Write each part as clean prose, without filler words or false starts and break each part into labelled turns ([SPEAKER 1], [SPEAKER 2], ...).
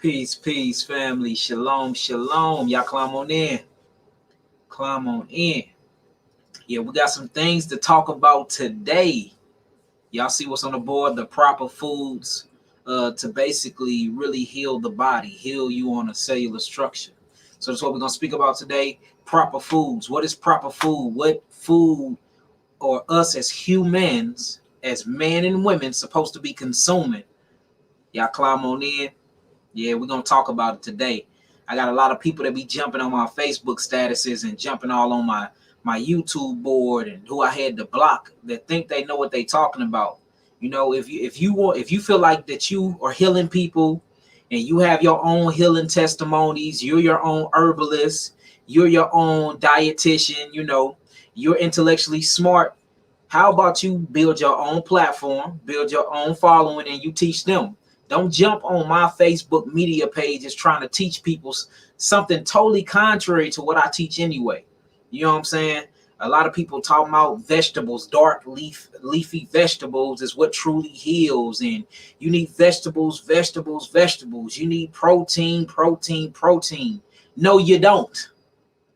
[SPEAKER 1] Peace, peace, family. Shalom, shalom. Y'all climb on in. Climb on in. Yeah, we got some things to talk about today. Y'all see what's on the board? The proper foods to basically really heal the body, heal you on a cellular structure. So that's what we're going to speak about today. Proper foods. What is proper food? What food or us as humans, as men and women, supposed to be consuming? Y'all climb on in. Yeah, we're going to talk about it today. I got a lot of people that be jumping on my Facebook statuses and jumping all on my YouTube board and who I had to block that think they know what they talking about. You know, if you feel like that you are healing people and you have your own healing testimonies, you're your own herbalist, you're your own dietitian, you know, you're intellectually smart. How about you build your own platform, build your own following, and you teach them? Don't jump on my Facebook media pages trying to teach people something totally contrary to what I teach anyway. You know what I'm saying? A lot of people talking about vegetables, dark leafy vegetables is what truly heals. And you need vegetables. You need protein. No, you don't.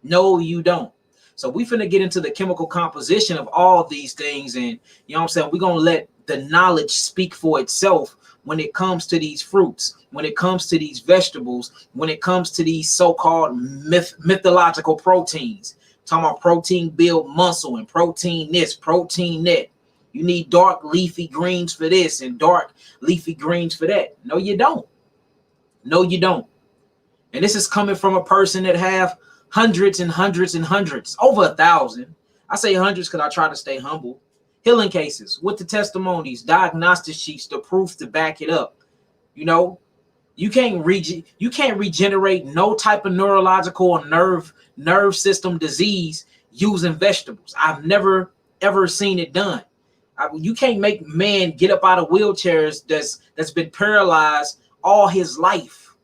[SPEAKER 1] No, you don't. So we finna get into the chemical composition of all these things. And you know what I'm saying? We're going to let the knowledge speak for itself when it comes to these fruits, when it comes to these vegetables, when it comes to these so-called mythological proteins. Talking about protein build muscle and protein this, protein that. You need dark leafy greens for this and dark leafy greens for that. No, you don't. No, you don't. And this is coming from a person that have hundreds and hundreds and hundreds, over 1,000. I say hundreds because I try to stay humble. Healing cases with the testimonies, diagnostic sheets, the proof to back it up. You know, you can't regenerate no type of neurological or nerve system disease using vegetables. I've never ever seen it done. You can't make man get up out of wheelchairs that's been paralyzed all his life.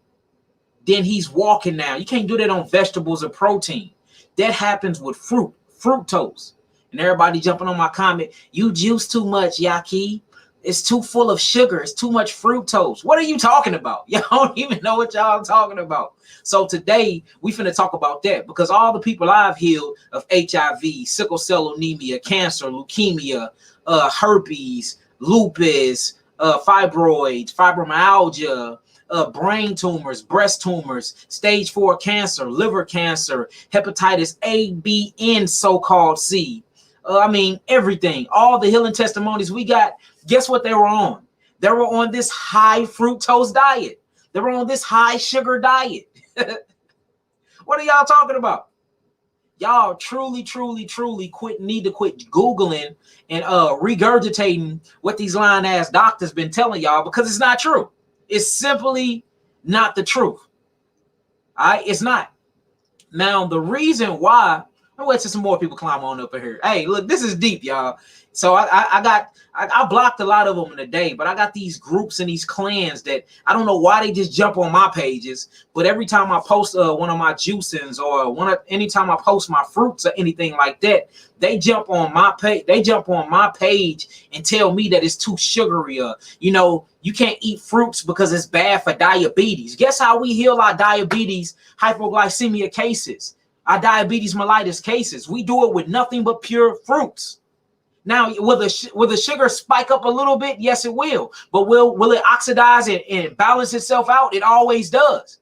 [SPEAKER 1] Then he's walking now. You can't do that on vegetables or protein. That happens with fructose. And everybody jumping on my comment, you juice too much, Yaki. It's too full of sugar. It's too much fructose. What are you talking about? Y'all don't even know what y'all talking about. So today, we finna talk about that because all the people I've healed of HIV, sickle cell anemia, cancer, leukemia, herpes, lupus, fibroids, fibromyalgia, brain tumors, breast tumors, stage 4 cancer, liver cancer, hepatitis A, B, and so-called C. I mean, everything, all the healing testimonies we got, guess what they were on? They were on this high fructose diet. They were on this high sugar diet. What are y'all talking about? Y'all truly need to quit Googling and regurgitating what these lying ass doctors been telling y'all because it's not true. It's simply not the truth. All right, it's not. Now, the reason why, I'll wait till some more people climb on up in here. Hey, look, this is deep, y'all. So I blocked a lot of them in a day, but I got these groups and these clans that I don't know why they just jump on my pages. But every time I post one of my juicings or anytime I post my fruits or anything like that, they jump on my page. They jump on my page and tell me that it's too sugary. You know, you can't eat fruits because it's bad for diabetes. Guess how we heal our diabetes hypoglycemia cases, our diabetes mellitus cases? We do it with nothing but pure fruits. Now, will the sugar spike up a little bit? Yes, it will. But will it oxidize and balance itself out? It always does.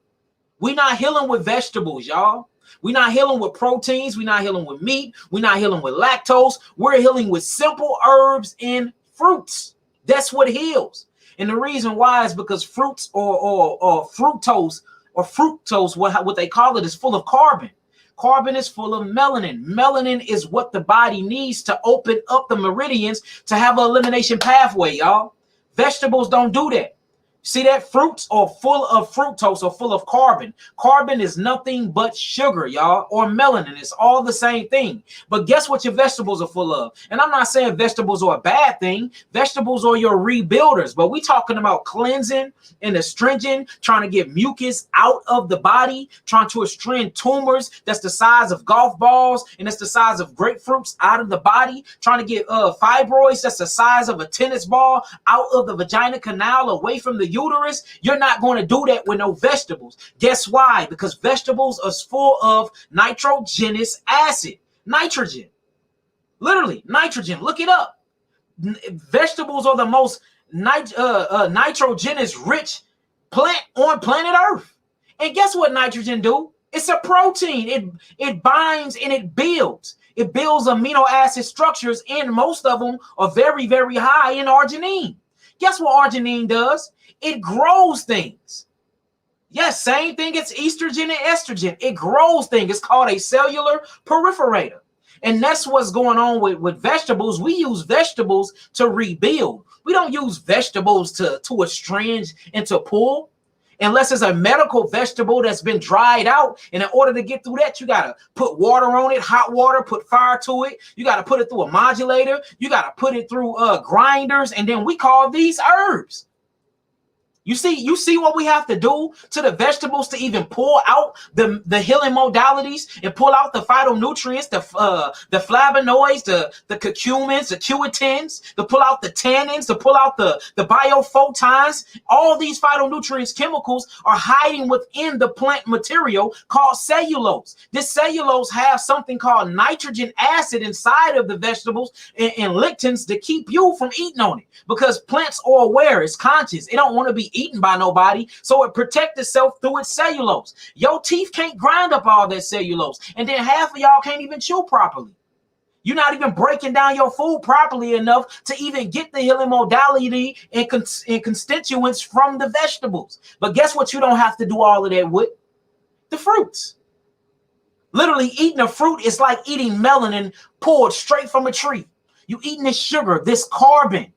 [SPEAKER 1] We're not healing with vegetables, y'all. We're not healing with proteins. We're not healing with meat. We're not healing with lactose. We're healing with simple herbs and fruits. That's what heals. And the reason why is because fruits or fructose, what they call it, is full of carbon. Carbon is full of melanin. Melanin is what the body needs to open up the meridians to have an elimination pathway, y'all. Vegetables don't do that. See that? Fruits are full of fructose or full of carbon. Carbon is nothing but sugar, y'all, or melanin. It's all the same thing. But guess what your vegetables are full of? And I'm not saying vegetables are a bad thing. Vegetables are your rebuilders. But we talking about cleansing and astringent, trying to get mucus out of the body, trying to astringe tumors that's the size of golf balls and that's the size of grapefruits out of the body, trying to get fibroids that's the size of a tennis ball out of the vagina canal away from the uterus, you're not going to do that with no vegetables. Guess why? Because vegetables are full of nitrogenous acid. Nitrogen. Literally, nitrogen. Look it up. Vegetables are the most nitrogenous rich plant on planet Earth. And guess what nitrogen do? It's a protein. It binds and it builds. It builds amino acid structures, and most of them are very, very high in arginine. Guess what arginine does? It grows things. Yes, same thing as estrogen and estrogen. It grows things. It's called a cellular proliferator. And that's what's going on with vegetables. We use vegetables to rebuild. We don't use vegetables to estrange and to pull. Unless it's a medical vegetable that's been dried out. And in order to get through that, you got to put water on it, hot water, put fire to it. You got to put it through a modulator. You got to put it through grinders. And then we call these herbs. You see what we have to do to the vegetables to even pull out the healing modalities and pull out the phytonutrients, the flavonoids, the curcumins, the quercetins, to pull out the tannins, to pull out the biophotons. All these phytonutrients chemicals are hiding within the plant material called cellulose. This cellulose has something called nitrogen acid inside of the vegetables and lectins to keep you from eating on it, because plants are aware, it's conscious. It don't want to be eaten by nobody, so it protects itself through its cellulose. Your teeth can't grind up all that cellulose, and then half of y'all can't even chew properly. You're not even breaking down your food properly enough to even get the healing modality and constituents from the vegetables. But guess what? You don't have to do all of that with the fruits. Literally, eating a fruit is like eating melanin poured straight from a tree. You eating this sugar, this carbon.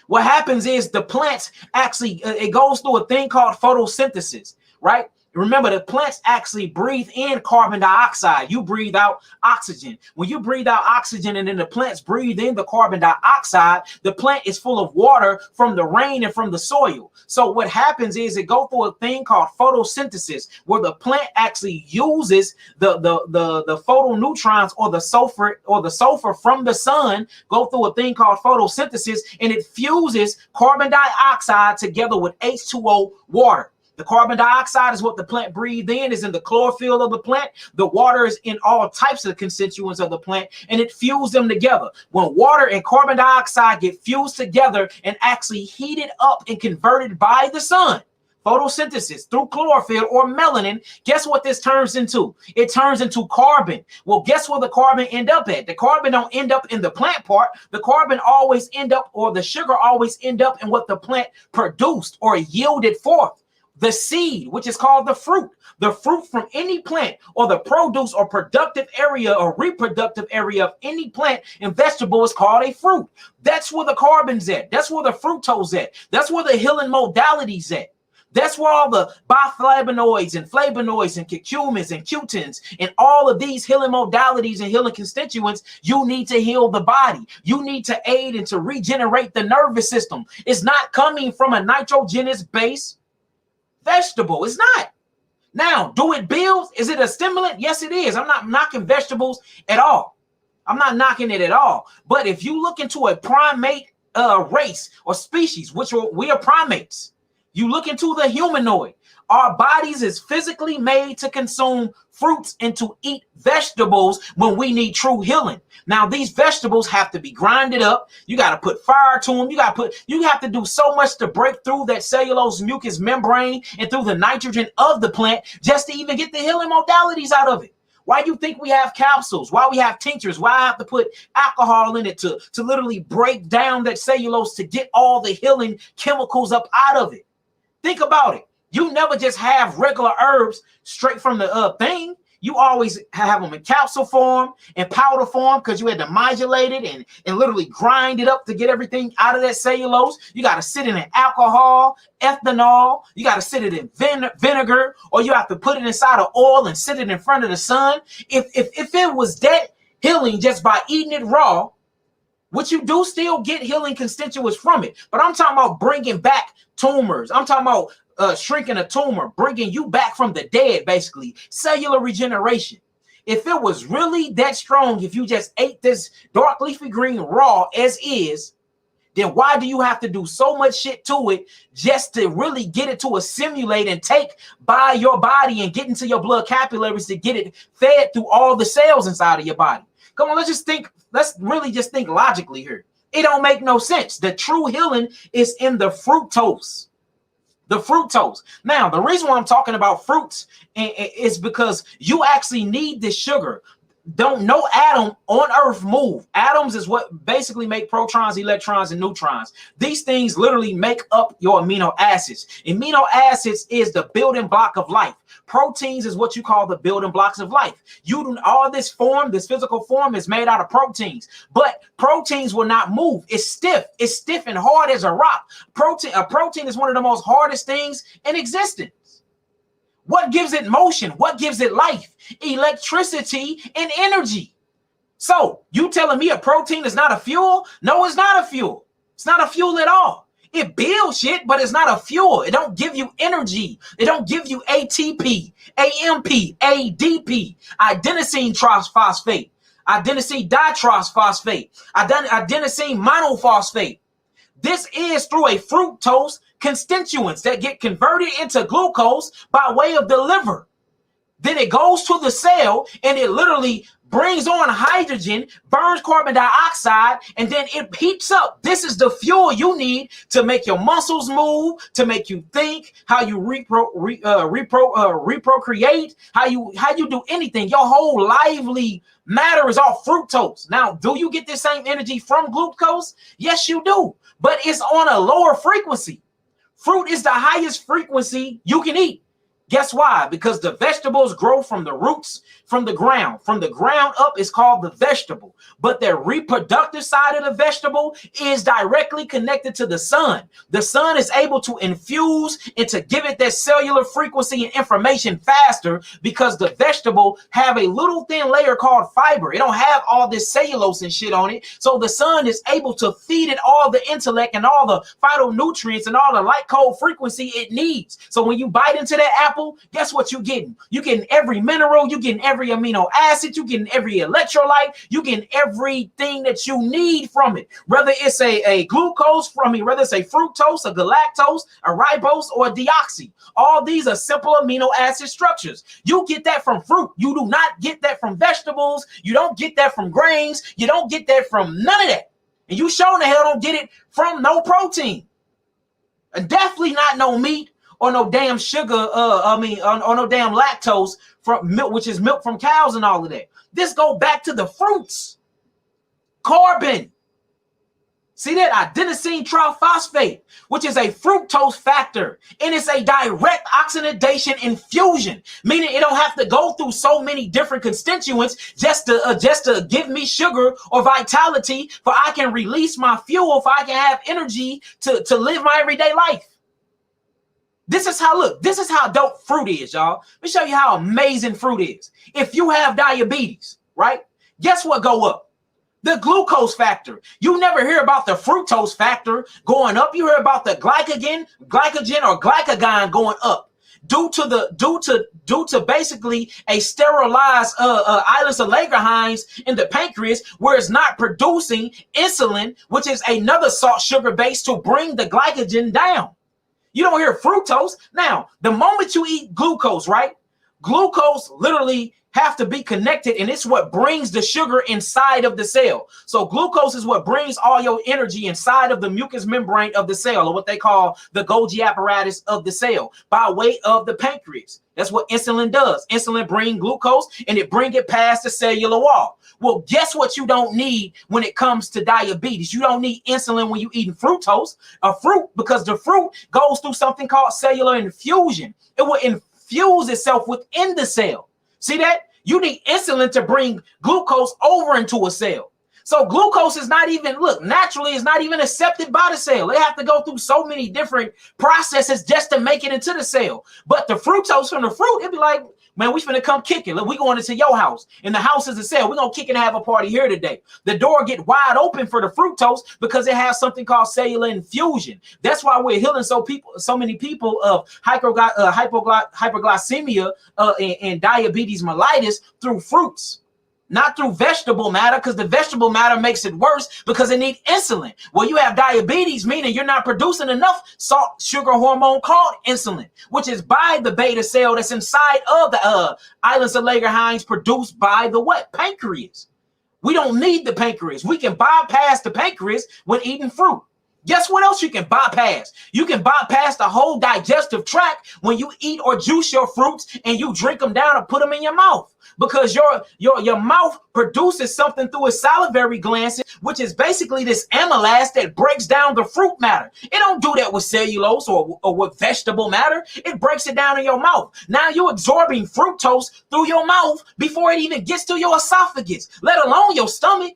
[SPEAKER 1] What happens is the plants actually, it goes through a thing called photosynthesis, right? Remember, the plants actually breathe in carbon dioxide. You breathe out oxygen. When you breathe out oxygen and then the plants breathe in the carbon dioxide, the plant is full of water from the rain and from the soil. So what happens is it goes through a thing called photosynthesis, where the plant actually uses the photoneutrons or the sulfur from the sun, go through a thing called photosynthesis, and it fuses carbon dioxide together with H2O, water. The carbon dioxide is what the plant breathes in, is in the chlorophyll of the plant. The water is in all types of constituents of the plant, and it fuses them together. When water and carbon dioxide get fused together and actually heated up and converted by the sun, photosynthesis through chlorophyll or melanin, guess what this turns into? It turns into carbon. Well, guess where the carbon end up at? The carbon don't end up in the plant part. The carbon always end up, or the sugar always end up in what the plant produced or yielded forth. The seed, which is called the fruit from any plant, or the produce or productive area or reproductive area of any plant and vegetable, is called a fruit. That's where the carbon's at. That's where the fructose at. That's where the healing modality's at. That's where all the biflavonoids and flavonoids and curcumins and cutins and all of these healing modalities and healing constituents you need to heal the body. You need to aid and to regenerate the nervous system. It's not coming from a nitrogenous base vegetable. It's not. Now, do it build? Is it a stimulant? Yes, it is. I'm not knocking vegetables at all. I'm not knocking it at all. But if you look into a primate race or species, which we are primates, you look into the humanoid. Our bodies is physically made to consume fruits and to eat vegetables when we need true healing. Now, these vegetables have to be grinded up. You got to put fire to them. You have to do so much to break through that cellulose mucus membrane and through the nitrogen of the plant just to even get the healing modalities out of it. Why do you think we have capsules? Why we have tinctures? Why I have to put alcohol in it to literally break down that cellulose to get all the healing chemicals up out of it? Think about it. You never just have regular herbs straight from the thing. You always have them in capsule form and powder form, because you had to modulate it and literally grind it up to get everything out of that cellulose. You got to sit it in alcohol, ethanol. You got to sit it in vinegar, or you have to put it inside of oil and sit it in front of the sun. If it was that healing just by eating it raw, which you do still get healing constituents from it. But I'm talking about bringing back tumors. I'm talking about shrinking a tumor, bringing you back from the dead, basically. Cellular regeneration. If it was really that strong, if you just ate this dark leafy green raw as is, then why do you have to do so much shit to it just to really get it to assimilate and take by your body and get into your blood capillaries to get it fed through all the cells inside of your body? Come on, let's really just think logically here. It don't make no sense. The true healing is in the fructose. The fructose. Now, the reason why I'm talking about fruits is because you actually need this sugar. Don't no atom on earth move. Atoms is what basically make protons, electrons, and neutrons. These things literally make up your amino acids. Amino acids is the building block of life. Proteins is what you call the building blocks of life. All this form, this physical form is made out of proteins, but proteins will not move. It's stiff. It's stiff and hard as a rock. A protein is one of the most hardest things in existence. What gives it motion? What gives it life? Electricity and energy. So you telling me a protein is not a fuel? No, it's not a fuel. It's not a fuel at all. It builds shit, but it's not a fuel. It don't give you energy. It don't give you ATP, AMP, ADP, adenosine triphosphate, adenosine diphosphate, adenosine monophosphate. This is through a fructose constituents that get converted into glucose by way of the liver. Then it goes to the cell and it literally brings on hydrogen, burns carbon dioxide, and then it heats up. This is the fuel you need to make your muscles move, to make you think, how you reprocreate, how you do anything. Your whole lively matter is all fructose. Now, do you get the same energy from glucose? Yes, you do, but it's on a lower frequency. Fruit is the highest frequency you can eat. Guess why? Because the vegetables grow from the roots, from the ground. From the ground up is called the vegetable. But the reproductive side of the vegetable is directly connected to the sun. The sun is able to infuse and to give it that cellular frequency and information faster because the vegetable have a little thin layer called fiber. It don't have all this cellulose and shit on it. So the sun is able to feed it all the intellect and all the phytonutrients and all the light cold frequency it needs. So when you bite into that apple, guess what you're getting? You're getting every mineral, you're getting every amino acid, you're getting every electrolyte, you're getting everything that you need from it. Whether it's a glucose whether it's a fructose, a galactose, a ribose, or a deoxy. All these are simple amino acid structures. You get that from fruit. You do not get that from vegetables. You don't get that from grains. You don't get that from none of that. And you sure the hell don't get it from no protein. And definitely not no meat, or no damn sugar, or no damn lactose from milk, which is milk from cows and all of that. This go back to the fruits. Carbon. See that? Adenosine triphosphate, which is a fructose factor. And it's a direct oxidation infusion, meaning it don't have to go through so many different constituents just to give me sugar or vitality, for I can release my fuel, for I can have energy to live my everyday life. This is how dope fruit is, y'all. Let me show you how amazing fruit is. If you have diabetes, right? Guess what go up? The glucose factor. You never hear about the fructose factor going up. You hear about the glycogen or glycagon going up due to basically a sterilized islets of Langerhans in the pancreas, where it's not producing insulin, which is another salt sugar base to bring the glycogen down. You don't hear fructose. Now, the moment you eat glucose, right? Glucose literally have to be connected, and it's what brings the sugar inside of the cell. So glucose is what brings all your energy inside of the mucous membrane of the cell, or what they call the Golgi apparatus of the cell, by way of the pancreas. That's what insulin does. Insulin brings glucose, and it brings it past the cellular wall. Well, guess what you don't need when it comes to diabetes? You don't need insulin when you're eating fructose, a fruit, because the fruit goes through something called cellular infusion. It will infuse itself within the cell. See that? You need insulin to bring glucose over into a cell. So glucose is not even, naturally is not even accepted by the cell. They have to go through so many different processes just to make it into the cell. But the fructose from the fruit, it'd be like, man, we finna come kicking. Look, we going into your house, and the house is a cell. We're gonna kick and have a party here today. The door get wide open for the fructose because it has something called cellular infusion. That's why we're healing so many people of hyperglycemia and diabetes mellitus through fruits. not through vegetable matter, because the vegetable matter makes it worse because it needs insulin. Well, you have diabetes, meaning you're not producing enough salt sugar hormone called insulin, which is by the beta cell that's inside of the islets of Langerhans, produced by the what? Pancreas. We don't need the pancreas. We can bypass the pancreas when eating fruit. Guess what else you can bypass? You can bypass the whole digestive tract when you eat or juice your fruits and you drink them down or put them in your mouth, because your mouth produces something through its salivary glands, which is basically this amylase that breaks down the fruit matter. It don't do that with cellulose or with vegetable matter. It breaks it down in your mouth. Now you're absorbing fructose through your mouth before it even gets to your esophagus, let alone your stomach.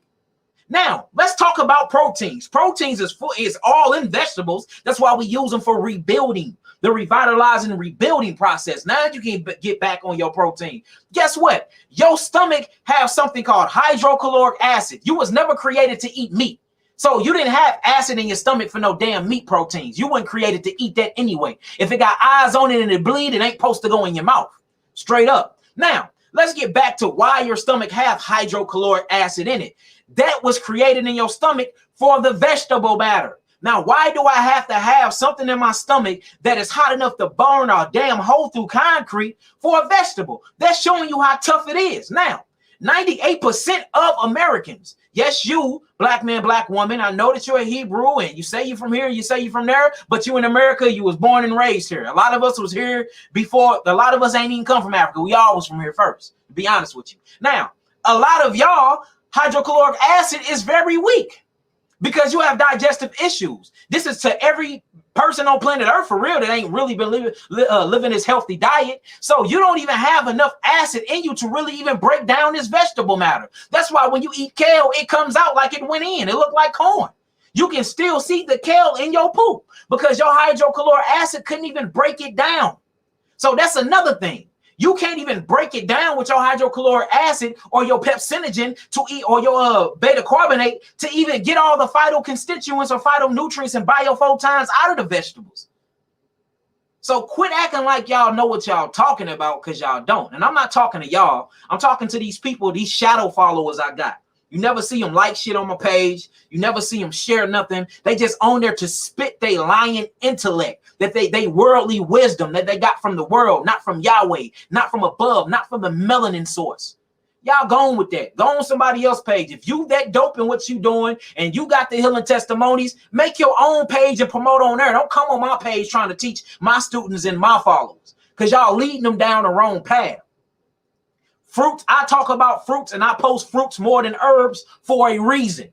[SPEAKER 1] Now, let's talk about proteins. Proteins is all in vegetables. That's why we use them for rebuilding, the revitalizing and rebuilding process. Now you can get back on your protein. Guess what? Your stomach has something called hydrochloric acid. You was never created to eat meat. So you didn't have acid in your stomach for no damn meat proteins. You weren't created to eat that anyway. If it got eyes on it and it bleed, it ain't supposed to go in your mouth. Straight up. Now, let's get back to why your stomach have hydrochloric acid in it. That was created in your stomach for the vegetable matter. Now, why do I have to have something in my stomach that is hot enough to burn a damn hole through concrete for a vegetable? That's showing you how tough it is. Now, 98% of Americans, yes, you, black man, black woman, I know that you're a Hebrew and you say you're from here, you say you're from there, but you in America, you was born and raised here. A lot of us was here before. A lot of us ain't even come from Africa. We all was from here first, to be honest with you. Now, a lot of y'all, hydrochloric acid is very weak because you have digestive issues. This is to every person on planet Earth for real that ain't really been living this healthy diet. So you don't even have enough acid in you to really even break down this vegetable matter. That's why when you eat kale, it comes out like it went in. It looked like corn. You can still see the kale in your poop because your hydrochloric acid couldn't even break it down. So that's another thing. You can't even break it down with your hydrochloric acid or your pepsinogen to eat, or your beta carbonate to even get all the phytoconstituents or phytonutrients and biophotons out of the vegetables. So quit acting like y'all know what y'all talking about, because y'all don't. And I'm not talking to y'all. I'm talking to these people, these shadow followers I got. You never see them like shit on my page. You never see them share nothing. They just on there to spit they lying intellect, that they worldly wisdom that they got from the world, not from Yahweh, not from above, not from the melanin source. Y'all go on with that. Go on somebody else's page. If you that dope in what you doing and you got the healing testimonies, make your own page and promote on there. Don't come on my page trying to teach my students and my followers, because y'all leading them down the wrong path. Fruits, I talk about fruits and I post fruits more than herbs for a reason.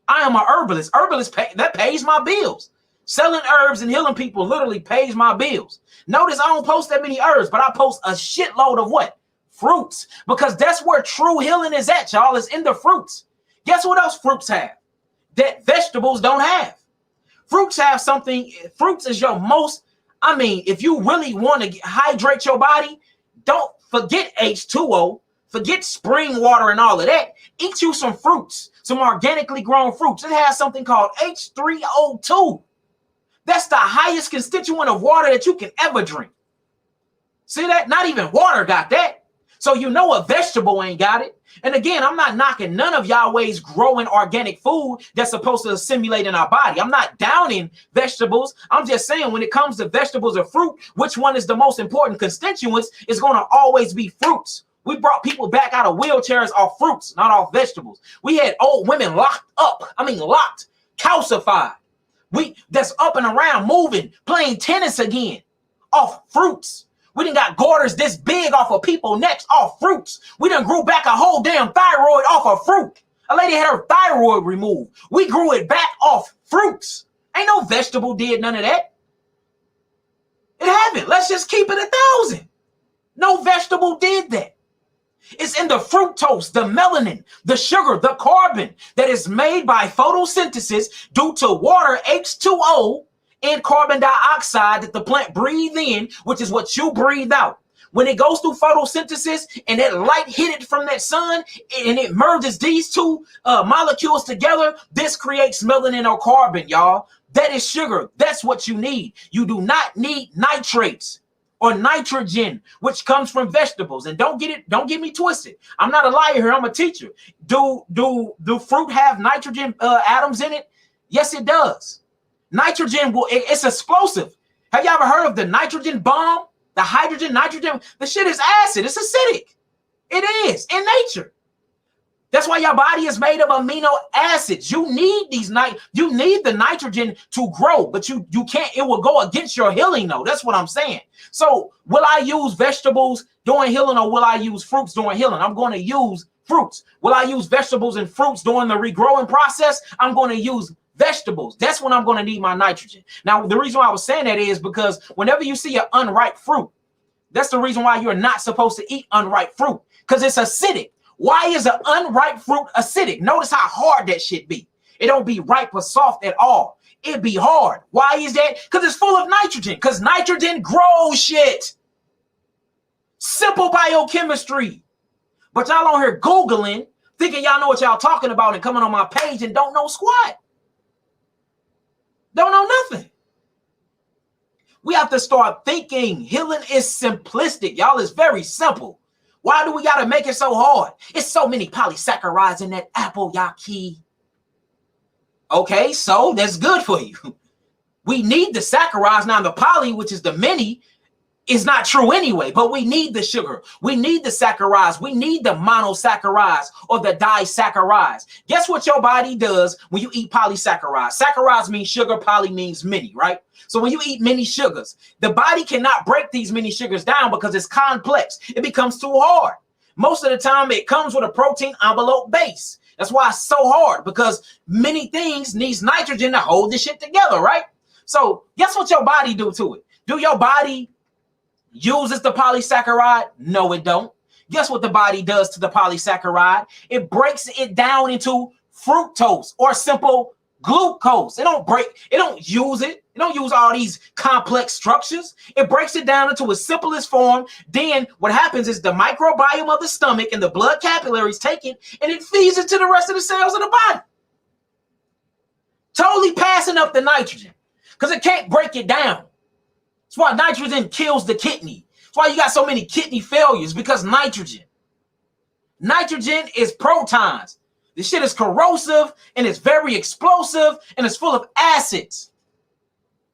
[SPEAKER 1] I am an herbalist. That pays my bills. Selling herbs and healing people literally pays my bills. Notice I don't post that many herbs, but I post a shitload of what? Fruits. Because that's where true healing is at, y'all. It's in the fruits. Guess what else fruits have that vegetables don't have? Fruits have something. Fruits is your most, if you really want to hydrate your body, don't forget H2O. Forget spring water and all of that. Eat you some fruits, some organically grown fruits. It has something called H3O2. That's the highest constituent of water that you can ever drink. See that? Not even water got that. So you know a vegetable ain't got it. And again, I'm not knocking none of Yahweh's growing organic food that's supposed to assimilate in our body. I'm not downing vegetables. I'm just saying when it comes to vegetables or fruit, which one is the most important constituents is going to always be fruits. We brought people back out of wheelchairs off fruits, not off vegetables. We had old women locked, calcified. That's up and around, moving, playing tennis again, off fruits. We done got garters this big off of people's necks off fruits. We done grew back a whole damn thyroid off of fruit. A lady had her thyroid removed. We grew it back off fruits. Ain't no vegetable did none of that. It haven't. Let's just keep it 1,000. No vegetable did that. It's in the fructose, the melanin, the sugar, the carbon that is made by photosynthesis due to water, H2O, and carbon dioxide that the plant breathes in, which is what you breathe out. When it goes through photosynthesis and that light hit it from that sun and it merges these two molecules together, this creates melanin or carbon, y'all. That is sugar. That's what you need. You do not need nitrates or nitrogen, which comes from vegetables. And don't get me twisted. I'm not a liar here. I'm a teacher. Do fruit have nitrogen atoms in it? Yes, it does. Nitrogen it's explosive. Have you ever heard of the nitrogen bomb? The hydrogen, nitrogen, the shit is acid. It's acidic. It is in nature. That's why your body is made of amino acids. You need you need the nitrogen to grow, but you can't, it will go against your healing though. That's what I'm saying. So will I use vegetables during healing or will I use fruits during healing? I'm going to use fruits. Will I use vegetables and fruits during the regrowing process? I'm going to use vegetables. That's when I'm going to need my nitrogen. Now, the reason why I was saying that is because whenever you see an unripe fruit, that's the reason why you're not supposed to eat unripe fruit, because it's acidic. Why is an unripe fruit acidic? Notice how hard that shit be. It don't be ripe or soft at all. It be hard. Why is that? Because it's full of nitrogen, because nitrogen grows shit. Simple biochemistry. But y'all on here Googling, thinking y'all know what y'all talking about and coming on my page and don't know squat. Don't know nothing. We have to start thinking. Healing is simplistic, y'all. It's very simple. Why do we got to make it so hard? It's so many polysaccharides in that apple, Yaki. Okay, so that's good for you. We need the saccharides. Now, the poly, which is the many, is not true anyway, but we need the sugar. We need the saccharides. We need the monosaccharides or the disaccharides. Guess what your body does when you eat polysaccharides? Saccharides means sugar, poly means many, right? So when you eat many sugars, the body cannot break these many sugars down because it's complex. It becomes too hard. Most of the time, it comes with a protein envelope base. That's why it's so hard, because many things needs nitrogen to hold this shit together, right? So guess what your body do to it? Do your body uses the polysaccharide? No, it don't. Guess what the body does to the polysaccharide? It breaks it down into fructose or simple glucose. It don't use it. It don't use all these complex structures. It breaks it down into its simplest form. Then what happens is the microbiome of the stomach and the blood capillaries take it and it feeds it to the rest of the cells of the body. Totally passing up the nitrogen because it can't break it down. That's why nitrogen kills the kidney. That's why you got so many kidney failures, because nitrogen. Nitrogen is protons. This shit is corrosive and it's very explosive and it's full of acids.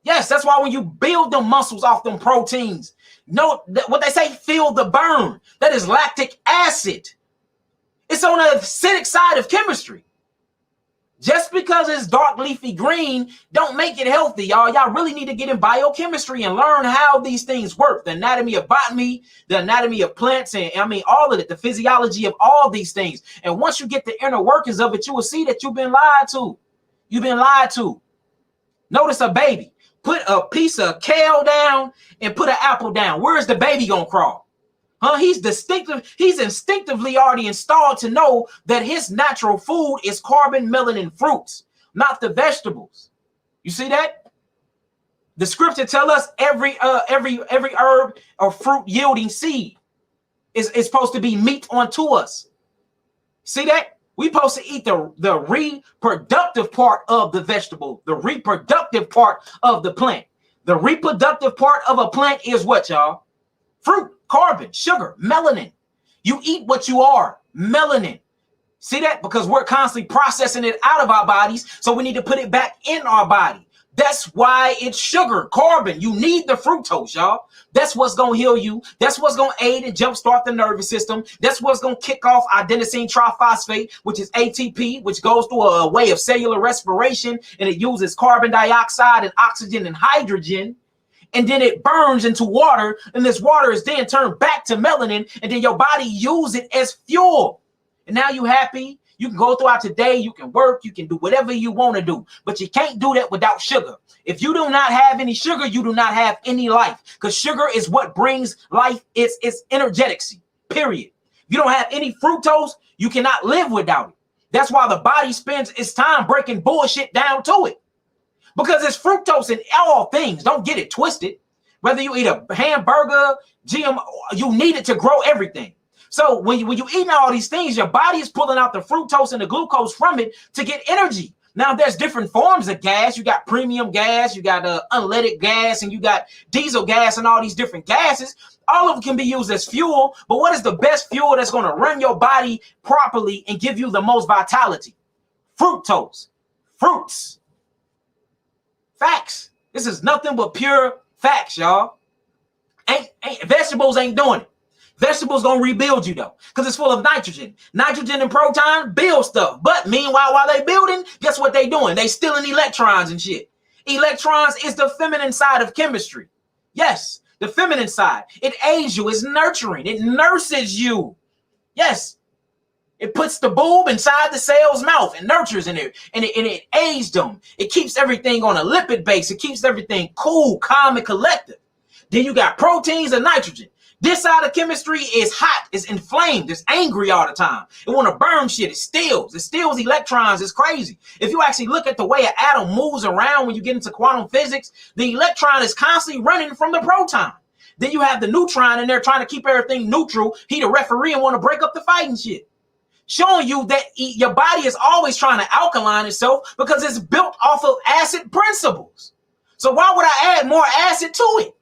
[SPEAKER 1] Yes, that's why when you build them muscles off them proteins, know what they say, feel the burn. That is lactic acid. It's on the acidic side of chemistry. Just because it's dark leafy green don't make it healthy, y'all. Y'all really need to get in biochemistry and learn how these things work. The anatomy of botany, the anatomy of plants, and all of it, the physiology of all these things. And once you get the inner workings of it, you will see that you've been lied to. You've been lied to. Notice a baby. Put a piece of kale down and put an apple down. Where is the baby gonna crawl? Huh? He's instinctively already installed to know that his natural food is carbon, melanin fruits, not the vegetables. You see that? The scripture tell us every herb or fruit yielding seed is supposed to be meat unto us. See that? We supposed to eat the reproductive part of the vegetable, the reproductive part of the plant. The reproductive part of a plant is what, y'all? Fruit, carbon, sugar, melanin. You eat what you are, melanin. See that? Because we're constantly processing it out of our bodies, so we need to put it back in our body. That's why it's sugar, carbon. You need the fructose, y'all. That's what's going to heal you. That's what's going to aid and jumpstart the nervous system. That's what's going to kick off adenosine triphosphate, which is ATP, which goes through a way of cellular respiration, and it uses carbon dioxide and oxygen and hydrogen. And then it burns into water, and this water is then turned back to melanin, and then your body uses it as fuel. And now you happy. You can go throughout today, you can work, you can do whatever you want to do, but you can't do that without sugar. If you do not have any sugar, you do not have any life, because sugar is what brings life. It's energeticsy, period. If you don't have any fructose, you cannot live without it. That's why the body spends its time breaking bullshit down to it. Because it's fructose in all things. Don't get it twisted. Whether you eat a hamburger, GM, you need it to grow everything. So when you eating all these things, your body is pulling out the fructose and the glucose from it to get energy. Now, there's different forms of gas. You got premium gas, you got unleaded gas, and you got diesel gas and all these different gases. All of them can be used as fuel, but what is the best fuel that's going to run your body properly and give you the most vitality? Fructose. Fruits. Facts. This is nothing but pure facts, y'all. Vegetables ain't doing it. Vegetables gonna rebuild you though, because it's full of nitrogen. Nitrogen and proton build stuff. But meanwhile, while they building, guess what they doing? They stealing electrons and shit. Electrons is the feminine side of chemistry. Yes, the feminine side. It aids you. It's nurturing. It nurses you. Yes. It puts the boob inside the cell's mouth and nurtures in it, and it aids them. It keeps everything on a lipid base. It keeps everything cool, calm, and collective. Then you got proteins and nitrogen. This side of chemistry is hot, it's inflamed, it's angry all the time. It want to burn shit, it steals electrons, it's crazy. If you actually look at the way an atom moves around when you get into quantum physics, the electron is constantly running from the proton. Then you have the neutron in there trying to keep everything neutral. He the referee and want to break up the fight and shit. Showing you that your body is always trying to alkaline itself because it's built off of acid principles. So why would I add more acid to it?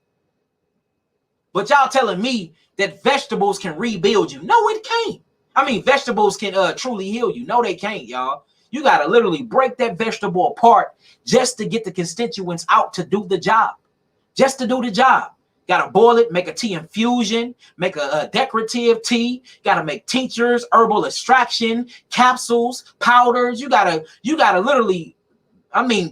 [SPEAKER 1] But y'all telling me that vegetables can rebuild you. No, it can't. I mean, vegetables can truly heal you. No, they can't, y'all. You got to literally break that vegetable apart just to get the constituents out to do the job. Just to do the job. Got to boil it, make a tea infusion, make a decorative tea. Got to make tinctures, herbal extraction, capsules, powders. You got to literally,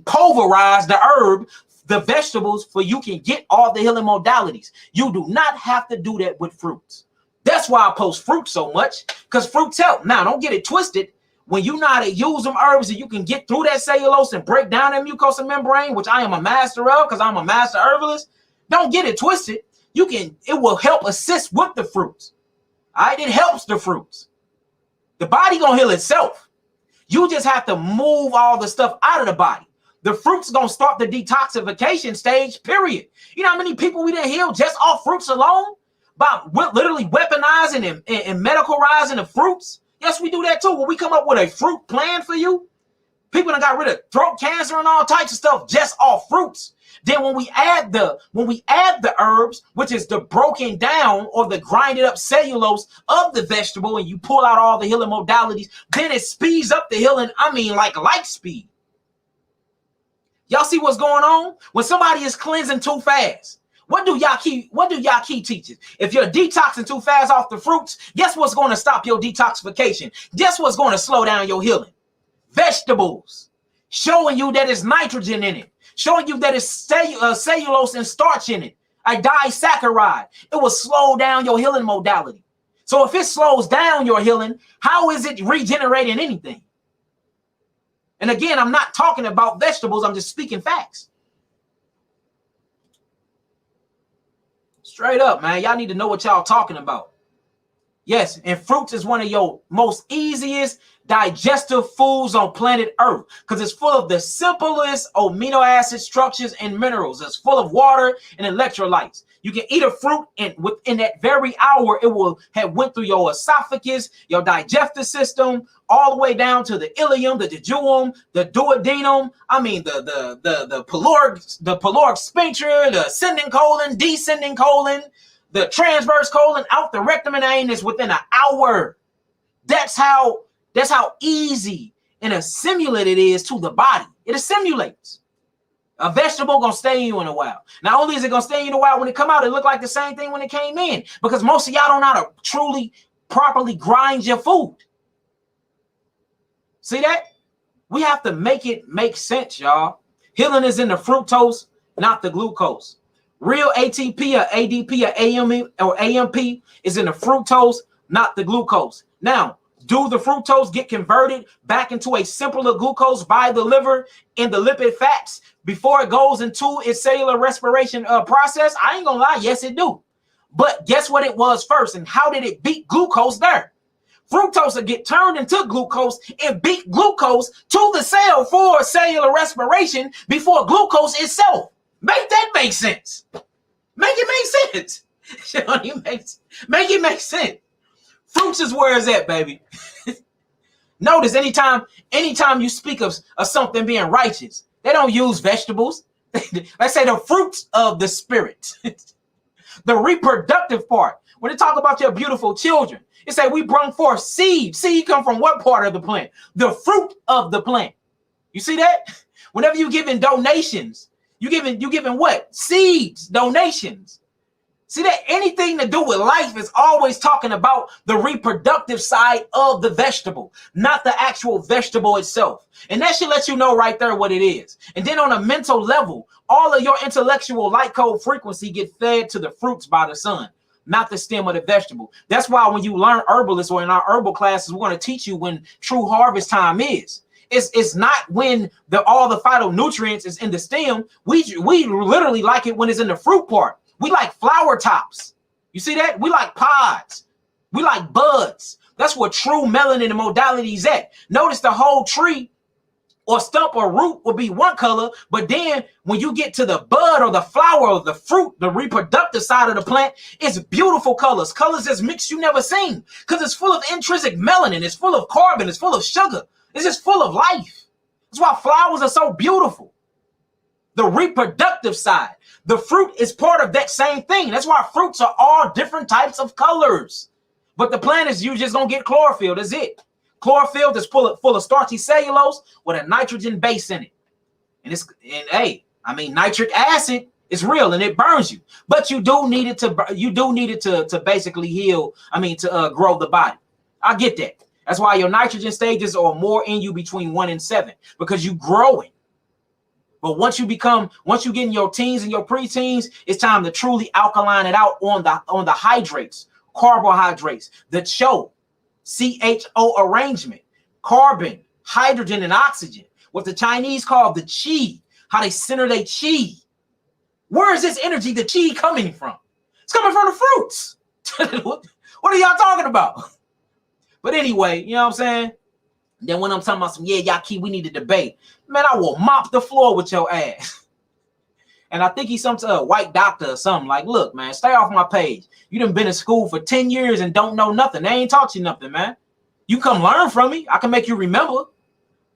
[SPEAKER 1] pulverize the herb, the vegetables, for you can get all the healing modalities. You do not have to do that with fruits. That's why I post fruit so much, because fruits help. Now, don't get it twisted. When you know how to use them herbs and you can get through that cellulose and break down that mucosal membrane, which I am a master of because I'm a master herbalist, don't get it twisted. It will help assist with the fruits. All right, it helps the fruits. The body gonna heal itself. You just have to move all the stuff out of the body. The fruits gonna start the detoxification stage, period. You know how many people we didn't heal just off fruits alone? By literally weaponizing and medicalizing the fruits? Yes, we do that too. When we come up with a fruit plan for you, people that got rid of throat cancer and all types of stuff just off fruits. Then when we add the herbs, which is the broken down or the grinded up cellulose of the vegetable, and you pull out all the healing modalities, then it speeds up the healing. Like light speed. Y'all see what's going on? When somebody is cleansing too fast, what do y'all key teaches? If you're detoxing too fast off the fruits, guess what's going to stop your detoxification? Guess what's going to slow down your healing? Vegetables. Showing you that it's nitrogen in it. Showing you that it's cellulose and starch in it. A disaccharide. It will slow down your healing modality. So if it slows down your healing, how is it regenerating anything? And again, I'm not talking about vegetables. I'm just speaking facts. Straight up, man. Y'all need to know what y'all talking about. Yes, and fruits is one of your most easiest digestive foods on planet Earth because it's full of the simplest amino acid structures and minerals. It's full of water and electrolytes. You can eat a fruit and within that very hour, it will have went through your esophagus, your digestive system, all the way down to the ileum, the jejunum, the duodenum. The pyloric sphincter, the ascending colon, descending colon, the transverse colon, out the rectum and anus within an hour. That's how easy and assimilated it is to the body. It assimilates. A vegetable gonna stay in you in a while. Not only is it gonna stay in you in a while, when it come out, it look like the same thing when it came in. Because most of y'all don't know how to truly, properly grind your food. See that? We have to make it make sense, y'all. Healing is in the fructose, not the glucose. Real ATP or ADP or AMP is in the fructose, not the glucose. Now, do the fructose get converted back into a simpler glucose by the liver in the lipid fats before it goes into its cellular respiration process? I ain't gonna lie, yes it do. But guess what it was first, and how did it beat glucose there? Fructose will get turned into glucose and beat glucose to the cell for cellular respiration before glucose itself. Make that make sense. Make it make sense. Make it make sense. Fruits is where it's at, baby. Notice anytime you speak of something being righteous, they don't use vegetables. They say the fruits of the spirit, the reproductive part. When they talk about your beautiful children, it say we bring forth seed. Seed come from what part of the plant? The fruit of the plant. You see that? Whenever you giving donations, you giving what? Seeds, donations. See that? Anything to do with life is always talking about the reproductive side of the vegetable, not the actual vegetable itself. And that should let you know right there what it is. And then on a mental level, all of your intellectual light code frequency get fed to the fruits by the sun, not the stem of the vegetable. That's why when you learn herbalists or in our herbal classes, we're going to teach you when true harvest time is. It's not when all the phytonutrients is in the stem. We literally like it when it's in the fruit part. We like flower tops. You see that? We like pods. We like buds. That's what true melanin and modality is at. Notice the whole tree or stump or root will be one color, but then when you get to the bud or the flower or the fruit, the reproductive side of the plant, it's beautiful colors. Colors that's mixed you never seen because it's full of intrinsic melanin. It's full of carbon. It's full of sugar. It's just full of life. That's why flowers are so beautiful. The reproductive side. The fruit is part of that same thing. That's why fruits are all different types of colors. But the plant is you just gonna get chlorophyll. That's it. Chlorophyll is full of starchy cellulose with a nitrogen base in it. And nitric acid is real and it burns you. But you do need it to basically heal. To grow the body. I get that. That's why your nitrogen stages are more in you between 1 and 7 because you growing. But once you get in your teens and your preteens, it's time to truly alkaline it out on the hydrates, carbohydrates, the CHO arrangement, carbon, hydrogen, and oxygen. What the Chinese call the qi, how they center their qi. Where is this energy, the qi, coming from? It's coming from the fruits. What are y'all talking about? But anyway, you know what I'm saying? Then when I'm talking about Yaki, we need to debate. Man, I will mop the floor with your ass. And I think he's some white doctor or something. Like, look, man, stay off my page. You done been in school for 10 years and don't know nothing. They ain't taught you nothing, man. You come learn from me. I can make you remember.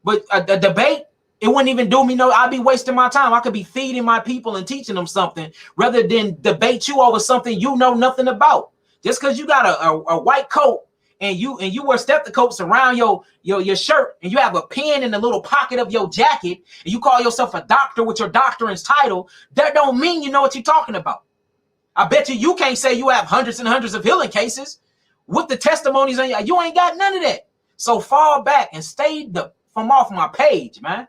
[SPEAKER 1] But a debate, it wouldn't even do me no. I'd be wasting my time. I could be feeding my people and teaching them something rather than debate you over something you know nothing about. Just because you got a white coat and you wear stethoscopes around your shirt and you have a pen in the little pocket of your jacket and you call yourself a doctor with your doctorate's title, that don't mean you know what you're talking about. I bet you can't say you have hundreds and hundreds of healing cases with the testimonies on you ain't got none of that. So fall back and stay from off my page, man.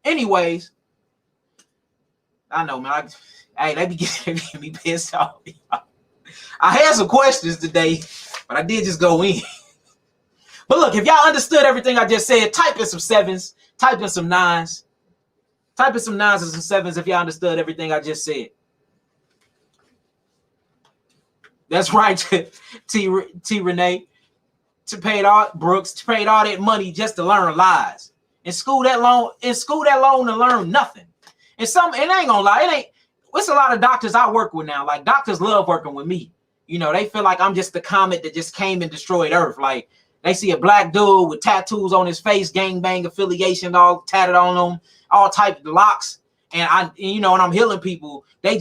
[SPEAKER 1] Anyways, I know, man. They be getting me pissed off. I had some questions today, but I did just go in. But look, if y'all understood everything I just said, type in some 7s, type in some 9s. Type in some 9s and some 7s if y'all understood everything I just said. That's right, T Renee. Paid all that money just to learn lies. In school that long to learn nothing. And I ain't gonna lie, it's a lot of doctors I work with now. Like, doctors love working with me. You know, they feel like I'm just the comet that just came and destroyed Earth. Like, they see a black dude with tattoos on his face, gangbang affiliation, all tatted on them, all type of locks. And when I'm healing people, they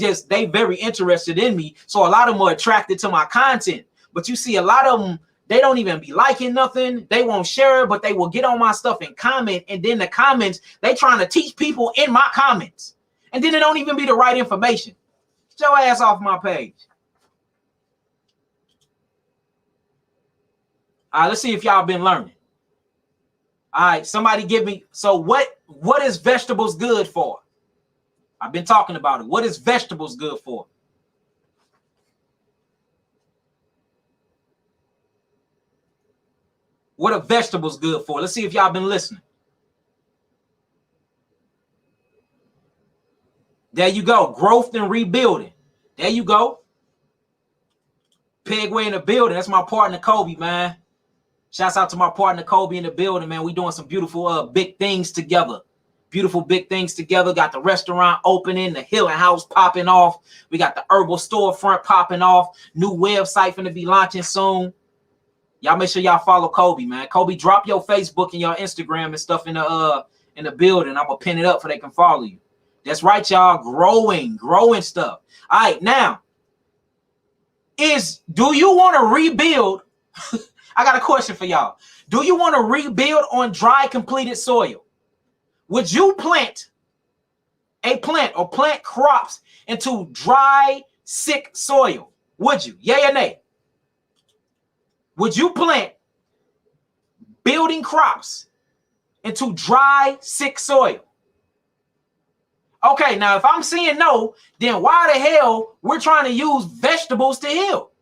[SPEAKER 1] very interested in me. So a lot of them are attracted to my content. But you see a lot of them, they don't even be liking nothing. They won't share it, but they will get on my stuff and comment. And then the comments, they trying to teach people in my comments. And then it don't even be the right information. Get your ass off my page. All right, let's see if y'all been learning. All right, somebody give me. So what is vegetables good for? I've been talking about it. What is vegetables good for? What are vegetables good for? Let's see if y'all been listening. There you go. Growth and rebuilding. There you go. Pegway in the building. That's my partner, Kobe, man. Shouts out to my partner, Kobe, in the building, man. We doing some beautiful big things together. Beautiful big things together. Got the restaurant opening, the healing house popping off. We got the herbal storefront popping off. New website finna be launching soon. Y'all make sure y'all follow Kobe, man. Kobe, drop your Facebook and your Instagram and stuff in the building. I'm gonna pin it up so they can follow you. That's right, y'all. Growing stuff. All right, now do you want to rebuild? I got a question for y'all. Do you want to rebuild on dry, completed soil? Would you plant crops into dry, sick soil? Would you? Yay or nay? Would you plant building crops into dry, sick soil? Okay, now if I'm saying no, then why the hell we're trying to use vegetables to heal?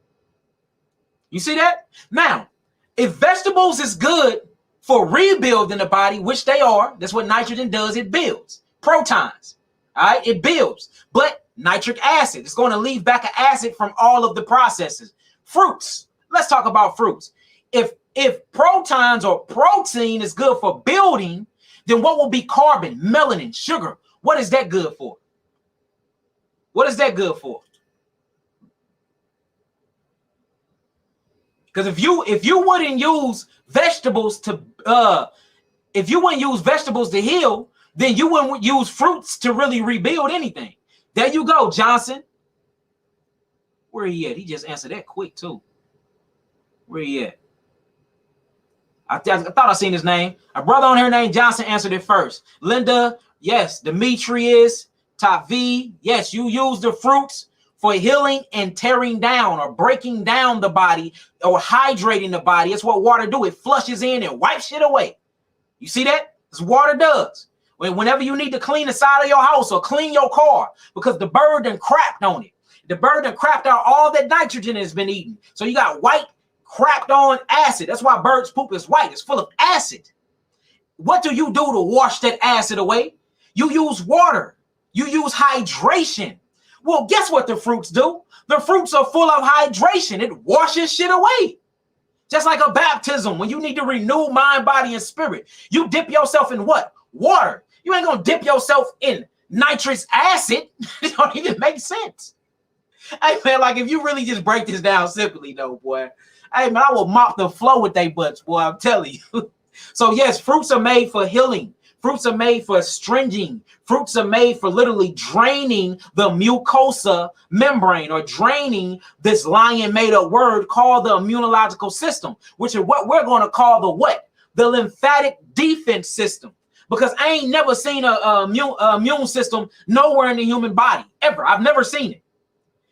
[SPEAKER 1] You see that? Now, if vegetables is good for rebuilding the body, which they are, that's what nitrogen does, it builds. Protons, all right, it builds. But nitric acid, it's going to leave back an acid from all of the processes. Fruits, let's talk about fruits. If protons or protein is good for building, then what will be carbon, melanin, sugar? What is that good for? What is that good for? Because if you wouldn't use vegetables to heal, then you wouldn't use fruits to really rebuild anything. There you go, Johnson. Where he at? He just answered that quick too. Where he at? I thought I seen his name. A brother on here named Johnson answered it first. Linda, yes. Demetrius, Tavi, yes. You use the fruits for healing and tearing down or breaking down the body or hydrating the body. It's what water do. It flushes in and wipes shit away. You see that? That's what water does. Whenever you need to clean the side of your house or clean your car because the bird done crapped on it. The bird done crapped out all that nitrogen has been eaten. So you got white crapped on acid. That's why birds' poop is white. It's full of acid. What do you do to wash that acid away? You use water. You use hydration. Well, guess what the fruits do? The fruits are full of hydration. It washes shit away. Just like a baptism, when you need to renew mind, body, and spirit. You dip yourself in what? Water. You ain't gonna dip yourself in nitrous acid. It don't even make sense. Hey, man, like if you really just break this down simply, though, boy. Hey, man, I will mop the floor with they butts, boy, I'm telling you. So, yes, fruits are made for healing. Fruits are made for astringing. Fruits are made for literally draining the mucosa membrane or draining this lion made up word called the immunological system, which is what we're going to call the what? The lymphatic defense system. Because I ain't never seen a immune system nowhere in the human body, ever. I've never seen it.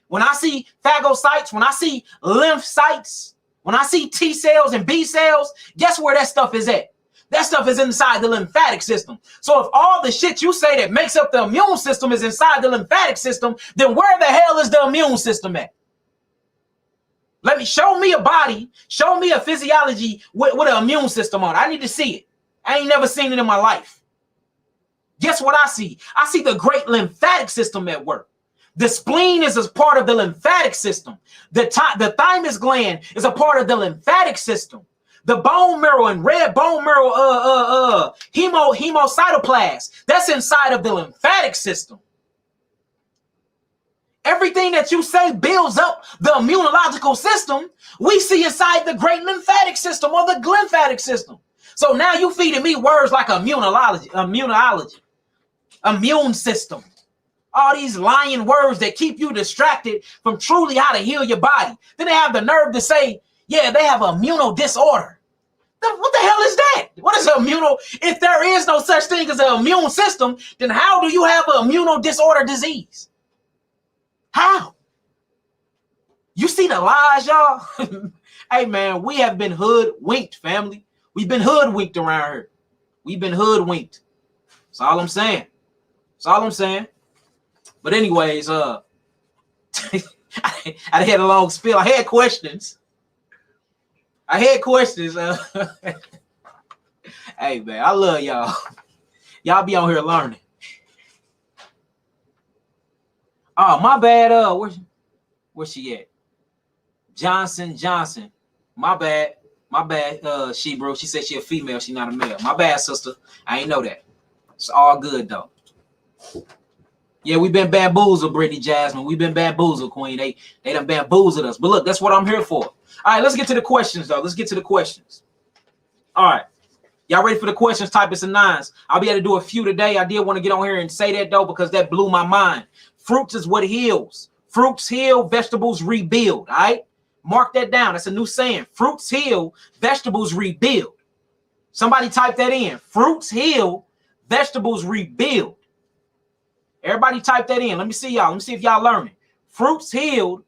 [SPEAKER 1] When I see phagocytes, when I see lymphocytes, when I see T cells and B cells, guess where that stuff is at? That stuff is inside the lymphatic system. So if all the shit you say that makes up the immune system is inside the lymphatic system, then where the hell is the immune system at? Show me a body, show me a physiology with an immune system on it. I need to see it. I ain't never seen it in my life. Guess what I see? I see the great lymphatic system at work. The spleen is a part of the lymphatic system. The thymus gland is a part of the lymphatic system. The bone marrow and red bone marrow, hemocytoplasm, that's inside of the lymphatic system. Everything that you say builds up the immunological system, we see inside the great lymphatic system or the glymphatic system. So now you feeding me words like immunology, immune system. All these lying words that keep you distracted from truly how to heal your body. Then they have the nerve to say, yeah, they have immuno disorder. What the hell is that? What is immuno? If there is no such thing as an immune system, then how do you have an immuno disorder disease? How? You see the lies, y'all? Hey, man, we have been hoodwinked, family. We've been hoodwinked around here. We've been hoodwinked. That's all I'm saying. That's all I'm saying. But anyways, I had a long spiel. I had questions. Hey, man, I love y'all. Y'all be on here learning. Oh, my bad. Where's she at? Johnson. My bad. She, bro. She said she a female. She not a male. My bad, sister. I ain't know that. It's all good though. Yeah, we've been bamboozled, Brittany Jasmine. We've been bamboozled, Queen. They done bamboozled us. But look, that's what I'm here for. All right, let's get to the questions, though. Let's get to the questions. All right. Y'all ready for the questions? Type us in nines. I'll be able to do a few today. I did want to get on here and say that, though, because that blew my mind. Fruits is what heals. Fruits heal, vegetables rebuild. All right? Mark that down. That's a new saying. Fruits heal, vegetables rebuild. Somebody type that in. Fruits heal, vegetables rebuild. Everybody type that in. Let me see y'all. Let me see if y'all learning. Fruits healed,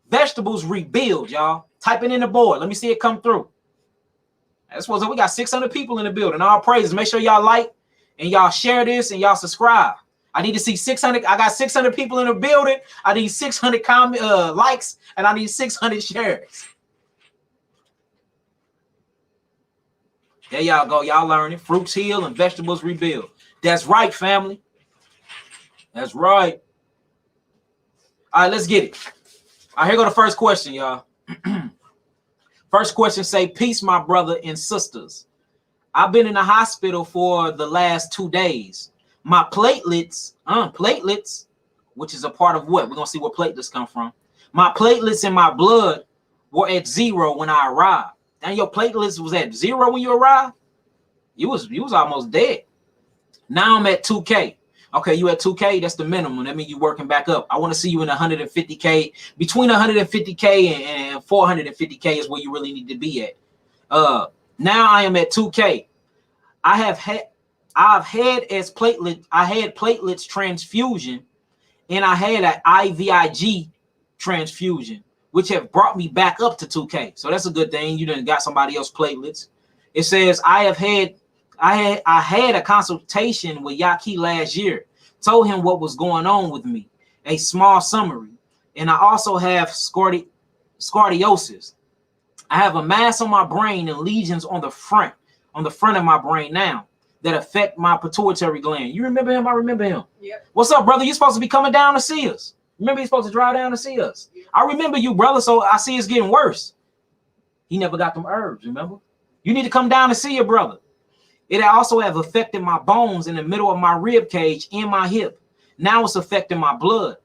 [SPEAKER 1] vegetables rebuild, y'all. Type it in the board. Let me see it come through. That's what's up. We got 600 people in the building. All praises. Make sure y'all like and y'all share this and y'all subscribe. I need to see 600. I got 600 people in the building. I need 600 likes and I need 600 shares. There y'all go. Y'all learning. Fruits heal and vegetables rebuild. That's right, family. That's right. All right, let's get it. All right, here go the first question, y'all. First question say, peace, my brother and sisters. I've been in the hospital for the last 2 days. My platelets, which is a part of what? We're going to see where platelets come from. My platelets in my blood were at 0 when I arrived. And your platelets was at 0 when you arrived? You was almost dead. Now I'm at 2K. Okay, you at 2K, that's the minimum. That means you're working back up. I want to see you in 150K. Between 150K and 450K is where you really need to be at. Now I am at 2K. I had platelets transfusion, and I had an IVIG transfusion, which have brought me back up to 2K. So that's a good thing. You done got somebody else platelets. It says I had a consultation with Yaki last year, told him what was going on with me, a small summary. And I also have scoliosis. I have a mass on my brain and lesions on the front of my brain now that affect my pituitary gland. You remember him? I remember him. Yep. What's up, brother? You're supposed to be coming down to see us. Remember, you're supposed to drive down to see us. Yep. I remember you, brother, so I see it's getting worse. He never got them herbs, remember? You need to come down and see your brother. It also have affected my bones in the middle of my rib cage and my hip. Now it's affecting my blood.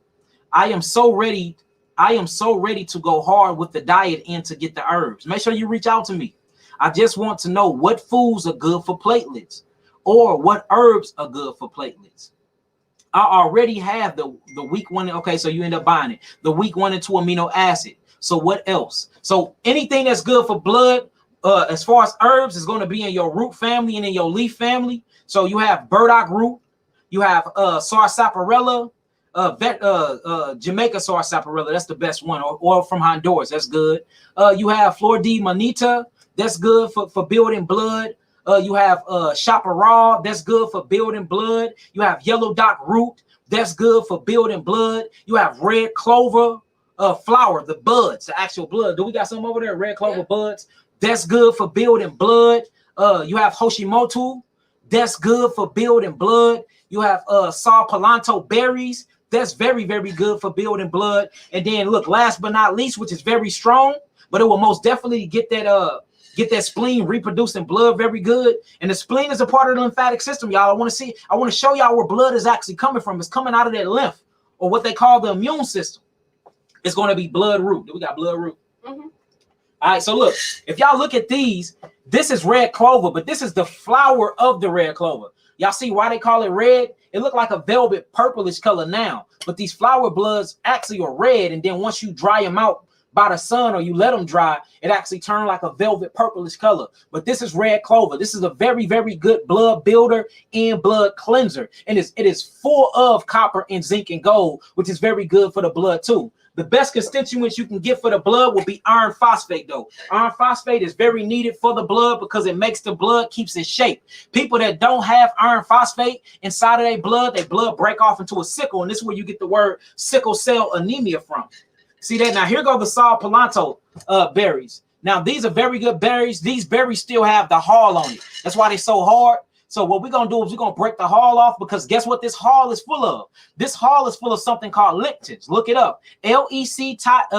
[SPEAKER 1] I am so ready to go hard with the diet and to get the herbs. Make sure you reach out to me. I just want to know what foods are good for platelets or what herbs are good for platelets. I already have the week 1. Okay, so you end up buying it. The week 1 and 2 amino acid. So what else? So anything that's good for blood, as far as herbs, is going to be in your root family and in your leaf family. So you have burdock root, you have sarsaparilla, Jamaica sarsaparilla, that's the best one, or from Honduras, that's good. You have Flor de Manita, that's good for building blood. You have chaparral, that's good for building blood. You have yellow dock root, that's good for building blood. You have red clover flower, the buds, the actual blood. Do we got some over there? Red clover buds. That's good for building blood. You have Hoshimoto. That's good for building blood. You have saw palmetto berries. That's very, very good for building blood. And then look, last but not least, which is very strong, but it will most definitely get that spleen reproducing blood very good. And the spleen is a part of the lymphatic system, y'all. I want to show y'all where blood is actually coming from. It's coming out of that lymph, or what they call the immune system. It's going to be blood root. We got blood root. Mm-hmm. All right, so look, if y'all look at these, this is red clover, but this is the flower of the red clover. Y'all see why they call it red? It looked like a velvet purplish color now, but these flower bloods actually are red, and then once you dry them out by the sun or you let them dry, it actually turns like a velvet purplish color. But this is red clover. This is a very, very good blood builder and blood cleanser, and it is full of copper and zinc and gold, which is very good for the blood too. The best constituents you can get for the blood will be iron phosphate, though. Iron phosphate is very needed for the blood because it makes the blood, keeps its shape. People that don't have iron phosphate inside of their blood break off into a sickle, and this is where you get the word sickle cell anemia from. See that? Now, here go the saw palmetto berries. Now, these are very good berries. These berries still have the hull on it. That's why they're so hard. So what we're going to do is we're going to break the hull off, because guess what this hull is full of? This hull is full of something called lectins. Look it up. Lectin.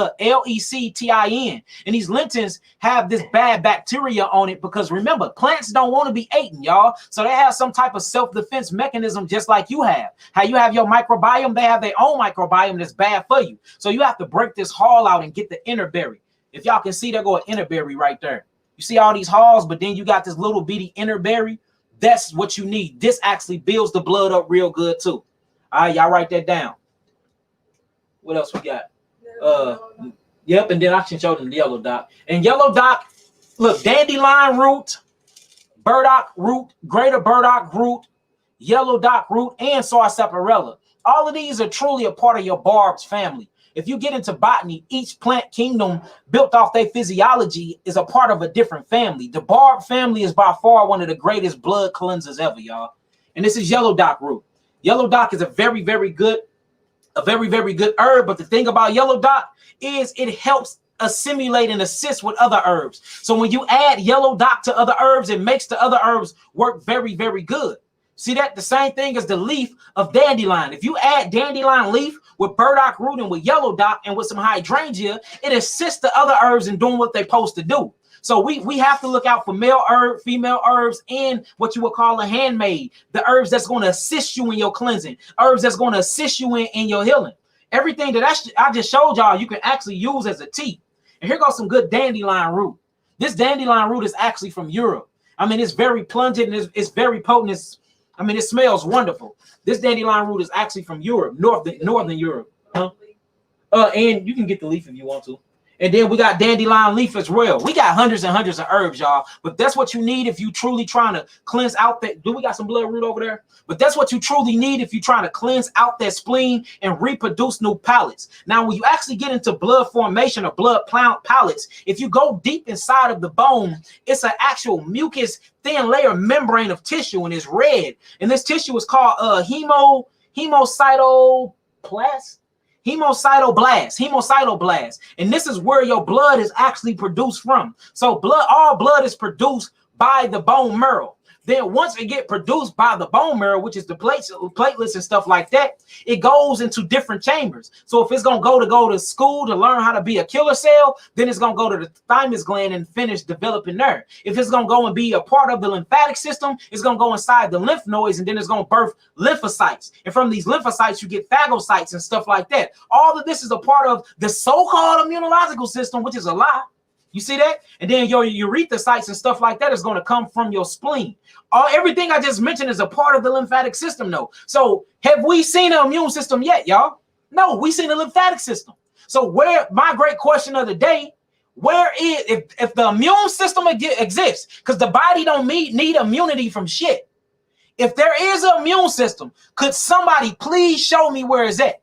[SPEAKER 1] And these lectins have this bad bacteria on it, because remember, plants don't want to be eaten, y'all. So they have some type of self-defense mechanism, just like you have. How you have your microbiome, they have their own microbiome that's bad for you. So you have to break this hull out and get the inner berry. If y'all can see, there go an inner berry right there. You see all these hulls, but then you got this little bitty inner berry. That's what you need. This actually builds the blood up real good too. All right, y'all write that down. What else we got? Yep, and then I can show them the yellow dock. And yellow dock, look, dandelion root, burdock root, greater burdock root, yellow dock root, and sarsaparilla. All of these are truly a part of your barbs family. If you get into botany, each plant kingdom built off their physiology is a part of a different family. The barb family is by far one of the greatest blood cleansers ever, y'all. And this is yellow dock root. Yellow dock is a very, very good herb. But the thing about yellow dock is it helps assimilate and assist with other herbs. So when you add yellow dock to other herbs, it makes the other herbs work very, very good. See that? The same thing as the leaf of dandelion. If you add dandelion leaf with burdock root and with yellow dock and with some hydrangea, it assists the other herbs in doing what they're supposed to do. So we have to look out for male herb, female herbs, and what you would call a handmaid. The herbs that's going to assist you in your cleansing. Herbs that's going to assist you in your healing. Everything that I just showed y'all, you can actually use as a tea. And here goes some good dandelion root. This dandelion root is actually from Europe. I mean, it's very pungent and it's very potent. It smells wonderful. This dandelion root is actually from Europe, northern Europe. And you can get the leaf if you want to. And then we got dandelion leaf as well. We got hundreds and hundreds of herbs, y'all. But that's what you need if you truly trying to cleanse out that. Do we got some blood root over there? But that's what you truly need if you're trying to cleanse out that spleen and reproduce new pellets. Now, when you actually get into blood formation or blood pellets, if you go deep inside of the bone, it's an actual mucus thin layer membrane of tissue, and it's red. And this tissue is called hemocytoblast. And this is where your blood is actually produced from. So all blood is produced by the bone marrow. Then once it get produced by the bone marrow, which is the platelets and stuff like that, it goes into different chambers. So if it's going to go to school to learn how to be a killer cell, then it's going to go to the thymus gland and finish developing there. If it's going to go and be a part of the lymphatic system, it's going to go inside the lymph nodes, and then it's going to birth lymphocytes. And from these lymphocytes, you get phagocytes and stuff like that. All of this is a part of the so-called immunological system, which is a lie. You see that? And then your erythrocytes and stuff like that is going to come from your spleen. Everything I just mentioned is a part of the lymphatic system, though. So have we seen an immune system yet, y'all? No, we seen a lymphatic system. So my great question of the day, where is, if the immune system exists, because the body don't need immunity from shit. If there is an immune system, could somebody please show me where it's at?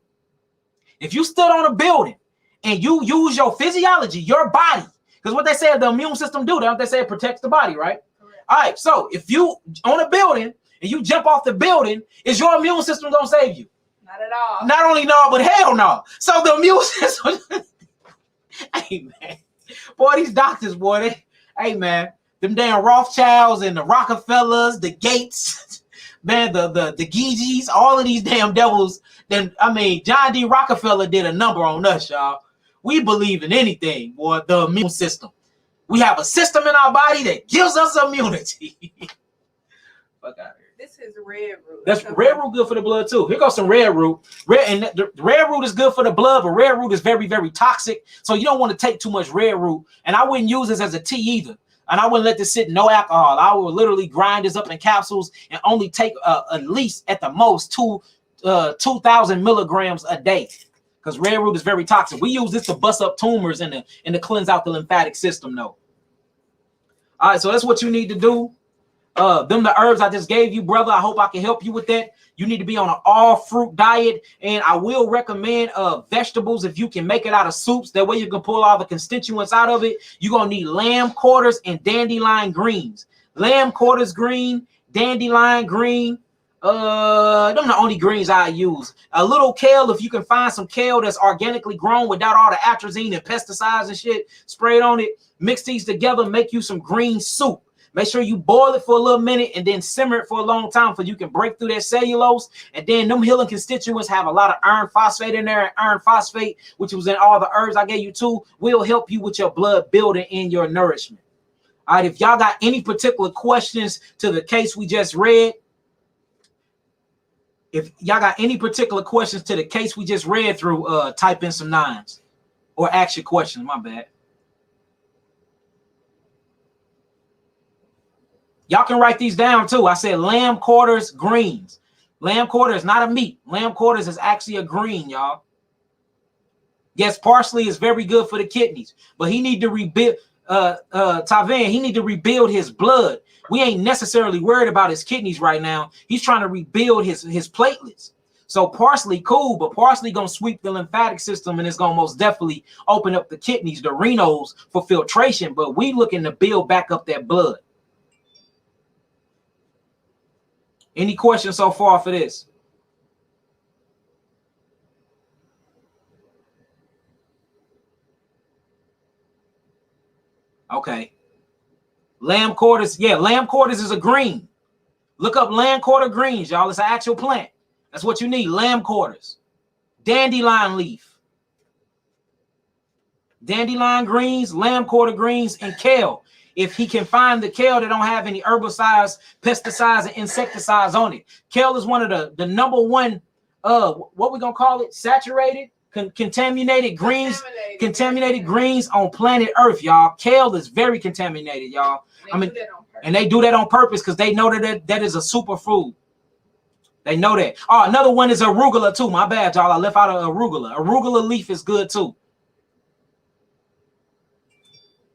[SPEAKER 1] If you stood on a building and you use your physiology, your body, because what they say the immune system do, they say it protects the body, right? Correct. All right, so if you on a building and you jump off the building, is your immune system going to save you?
[SPEAKER 2] Not at all.
[SPEAKER 1] Not only no, but hell no. So the immune system, hey man, boy, these doctors, boy, hey man, them damn Rothschilds and the Rockefellers, the Gates, man, the Geegees, all of these damn devils. John D. Rockefeller did a number on us, y'all. We believe in anything, boy. The immune system. We have a system in our body that gives us immunity. Fuck out here.
[SPEAKER 2] This is red root.
[SPEAKER 1] That's red root good for the blood too. Here goes some red root. The red root is good for the blood, but red root is very, very toxic. So you don't want to take too much red root. And I wouldn't use this as a tea either. And I wouldn't let this sit no alcohol. I would literally grind this up in capsules and only take at least at the most 2,000 milligrams a day. Because red root is very toxic. We use this to bust up tumors and to cleanse out the lymphatic system, though. All right, so that's what you need to do. The herbs I just gave you, brother. I hope I can help you with that. You need to be on an all-fruit diet, and I will recommend vegetables if you can make it out of soups. That way you can pull all the constituents out of it. You're going to need lamb quarters and dandelion greens. Lamb quarters green, dandelion green. Them the only greens I use. A little kale, if you can find some kale that's organically grown without all the atrazine and pesticides and shit sprayed on it. Mix these together, make you some green soup. Make sure you boil it for a little minute and then simmer it for a long time so you can break through that cellulose. And then them healing constituents have a lot of iron phosphate in there. And iron phosphate, which was in all the herbs I gave you too, will help you with your blood building and your nourishment. All right, if y'all got any particular questions to the case we just read, through, type in some 9s or ask your questions. My bad. Y'all can write these down too. I said lamb quarters greens. Lamb quarter is not a meat. Lamb quarters is actually a green, y'all. Yes, parsley is very good for the kidneys, but he need to rebuild. Tavan, he need to rebuild his blood. We ain't necessarily worried about his kidneys right now. He's trying to rebuild his platelets. So parsley, cool, but parsley gonna sweep the lymphatic system, and it's gonna most definitely open up the kidneys, the renals for filtration. But we looking to build back up that blood. Any questions so far for this? Okay. Lamb quarters. Yeah, lamb quarters is a green. Look up lamb quarter greens, y'all. It's an actual plant. That's what you need. Lamb quarters. Dandelion leaf. Dandelion greens, lamb quarter greens, and kale. If he can find the kale that don't have any herbicides, pesticides, and insecticides on it. Kale is one of the number one, what we gonna call it? Saturated, contaminated greens, contaminated greens on planet Earth, y'all. Kale is very contaminated, y'all. And they do that on purpose because they know that is a superfood. They know that. Oh, another one is arugula too. My bad, y'all. I left out of arugula. Arugula leaf is good too.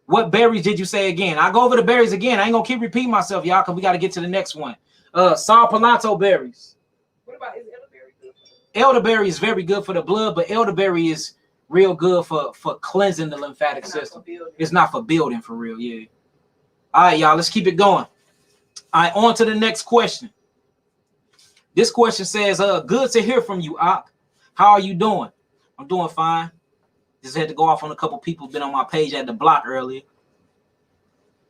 [SPEAKER 1] What berries did you say again? I'll go over the berries again. I ain't gonna keep repeating myself, y'all, because we got to get to the next one. Sal Pilanto berries.
[SPEAKER 2] What about, is elderberry good?
[SPEAKER 1] Elderberry is very good for the blood, but elderberry is real good for cleansing the lymphatic system. It's not for building, for real, yeah. All right, y'all, let's keep it going. All right, on to the next question. This question says, good to hear from you, Ak. How are you doing? I'm doing fine. Just had to go off on a couple people been on my page at the block earlier.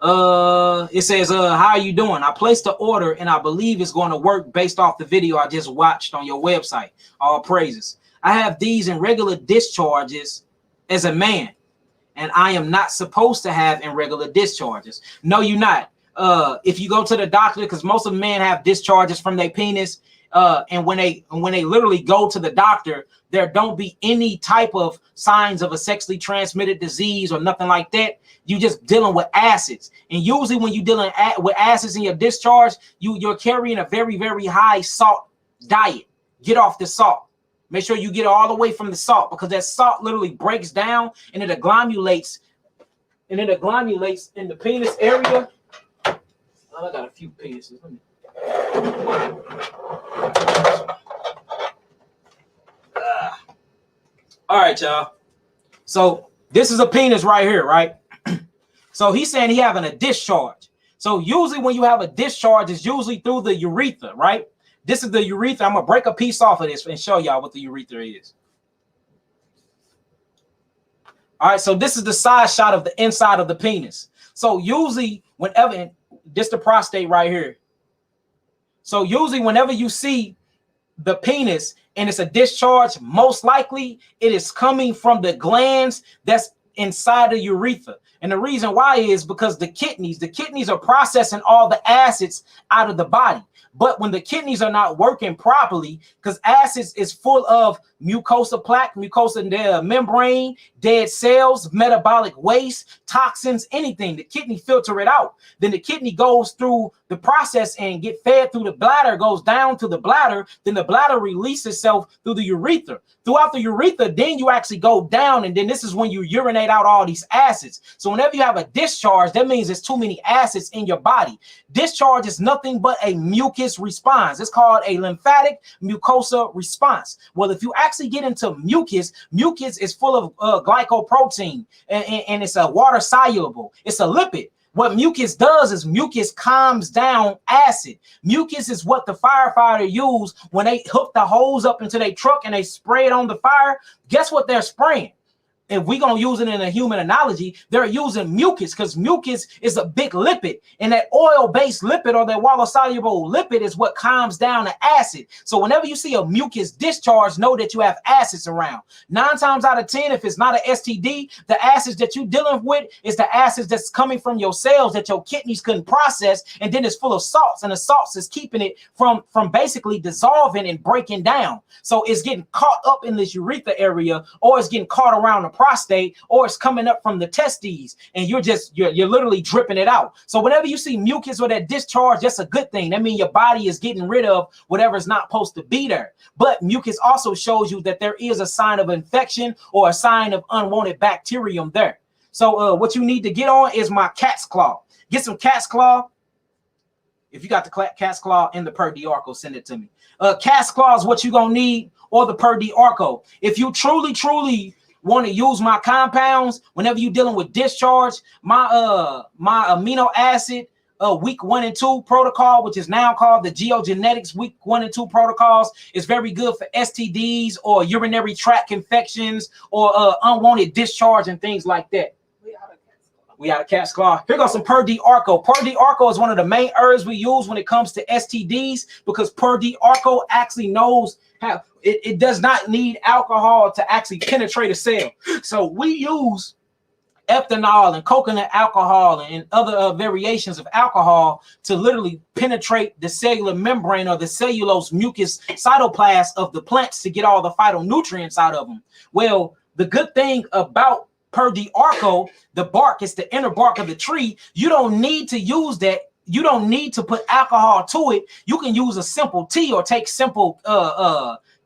[SPEAKER 1] It says, how are you doing? I placed the order and I believe it's going to work based off the video I just watched on your website. All praises. I have these in regular discharges as a man, and I am not supposed to have irregular discharges. No, you're not. If you go to the doctor, because most of men have discharges from their penis, and when they literally go to the doctor, there don't be any type of signs of a sexually transmitted disease or nothing like that. You just dealing with acids, and usually when you're dealing with acids in your discharge, you're carrying a very, very high salt diet. Get off the salt. Make sure you get all the way from the salt, because that salt literally breaks down and it agglomerates, in the penis area. Oh, I got a few penises. Let me. All right, y'all. So this is a penis right here, right? So he's saying he having a discharge. So usually when you have a discharge, it's usually through the urethra, right? This is the urethra. I'm gonna break a piece off of this and show y'all what the urethra is. All right, so this is the side shot of the inside of the penis. So usually whenever, this the prostate right here. So usually whenever you see the penis and it's a discharge, most likely it is coming from the glands that's inside the urethra. And the reason why is because the kidneys are processing all the acids out of the body. But when the kidneys are not working properly, because acids is full of mucosa plaque, mucosa membrane, dead cells, metabolic waste, toxins, anything, the kidney filter it out. Then the kidney goes through the process and get fed through the bladder, goes down to the bladder. Then the bladder releases itself through the urethra. Throughout the urethra, then you actually go down, and then this is when you urinate out all these acids. So whenever you have a discharge, that means there's too many acids in your body. Discharge is nothing but a mucus response. It's called a lymphatic mucosa response. Well, if you actually get into mucus is full of glycoprotein, and it's a water soluble. It's a lipid. What mucus does is mucus calms down acid. Mucus is what the firefighter use when they hook the hose up into their truck and they spray it on the fire. Guess what they're spraying?
[SPEAKER 3] if we're going to use it in a human analogy, they're using mucus because mucus is a big lipid. And that oil-based lipid or that water-soluble lipid is what calms down the acid. So whenever you see a mucus discharge, know that you have acids around. 9 times out of 10, if it's not an STD, the acids that you're dealing with is the acids that's coming from your cells that your kidneys couldn't process. And then it's full of salts. And the salts is keeping it from basically dissolving and breaking down. So it's getting caught up in this urethra area, or it's getting caught around the prostate, or it's coming up from the testes, and you're literally dripping it out. So whenever you see mucus or that discharge, that's a good thing. That means your body is getting rid of whatever's not supposed to be there. But mucus also shows you that there is a sign of infection or a sign of unwanted bacterium there. So what you need to get on is my cat's claw. Get some cat's claw. If you got the cat's claw in the Per Diarco, send it to me. Cat's claw is what you're gonna need, or the Per Diarco. If you truly want to use my compounds whenever you're dealing with discharge, my amino acid week 1 and 2 protocol, which is now called the geogenetics week 1 and 2 protocols, is very good for STDs or urinary tract infections or unwanted discharge and things like that. We out of cat's claw. Here goes some Per Diarco. Per Diarco is one of the main herbs we use when it comes to STDs, because Per Diarco actually knows how it does not need alcohol to actually penetrate a cell. So we use ethanol and coconut alcohol and other variations of alcohol to literally penetrate the cellular membrane or the cellulose mucus cytoplasm of the plants to get all the phytonutrients out of them. Well, the good thing about Per Diarco, the bark is the inner bark of the tree. You don't need to use that. You don't need to put alcohol to it. You can use a simple tea or take simple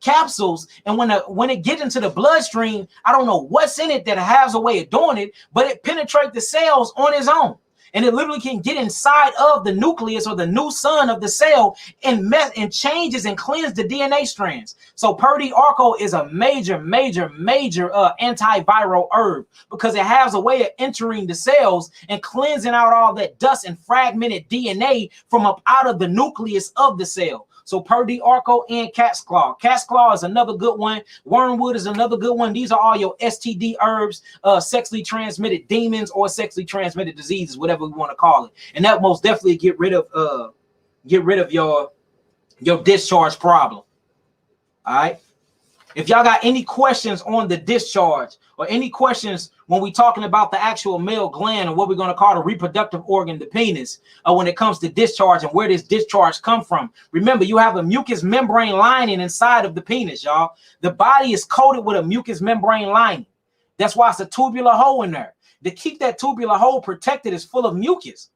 [SPEAKER 3] capsules, and when it gets into the bloodstream, I don't know what's in it that has a way of doing it, but it penetrates the cells on its own, and it literally can get inside of the nucleus or the new sun of the cell and changes and cleanse the DNA strands. So Per Diarco is a major antiviral herb because it has a way of entering the cells and cleansing out all that dust and fragmented DNA from up out of the nucleus of the cell. So Per Diarco and cat's claw. Cat's claw is another good one. Wormwood is another good one. These are all your STD herbs, sexually transmitted demons or sexually transmitted diseases, whatever we want to call it. And that most definitely get rid of your discharge problem. All right. If y'all got any questions on the discharge or any questions when we're talking about the actual male gland or what we're going to call the reproductive organ, the penis, when it comes to discharge and where this discharge come from, remember, you have a mucous membrane lining inside of the penis, y'all. The body is coated with a mucous membrane lining. That's why it's a tubular hole in there. To keep that tubular hole protected is full of mucus.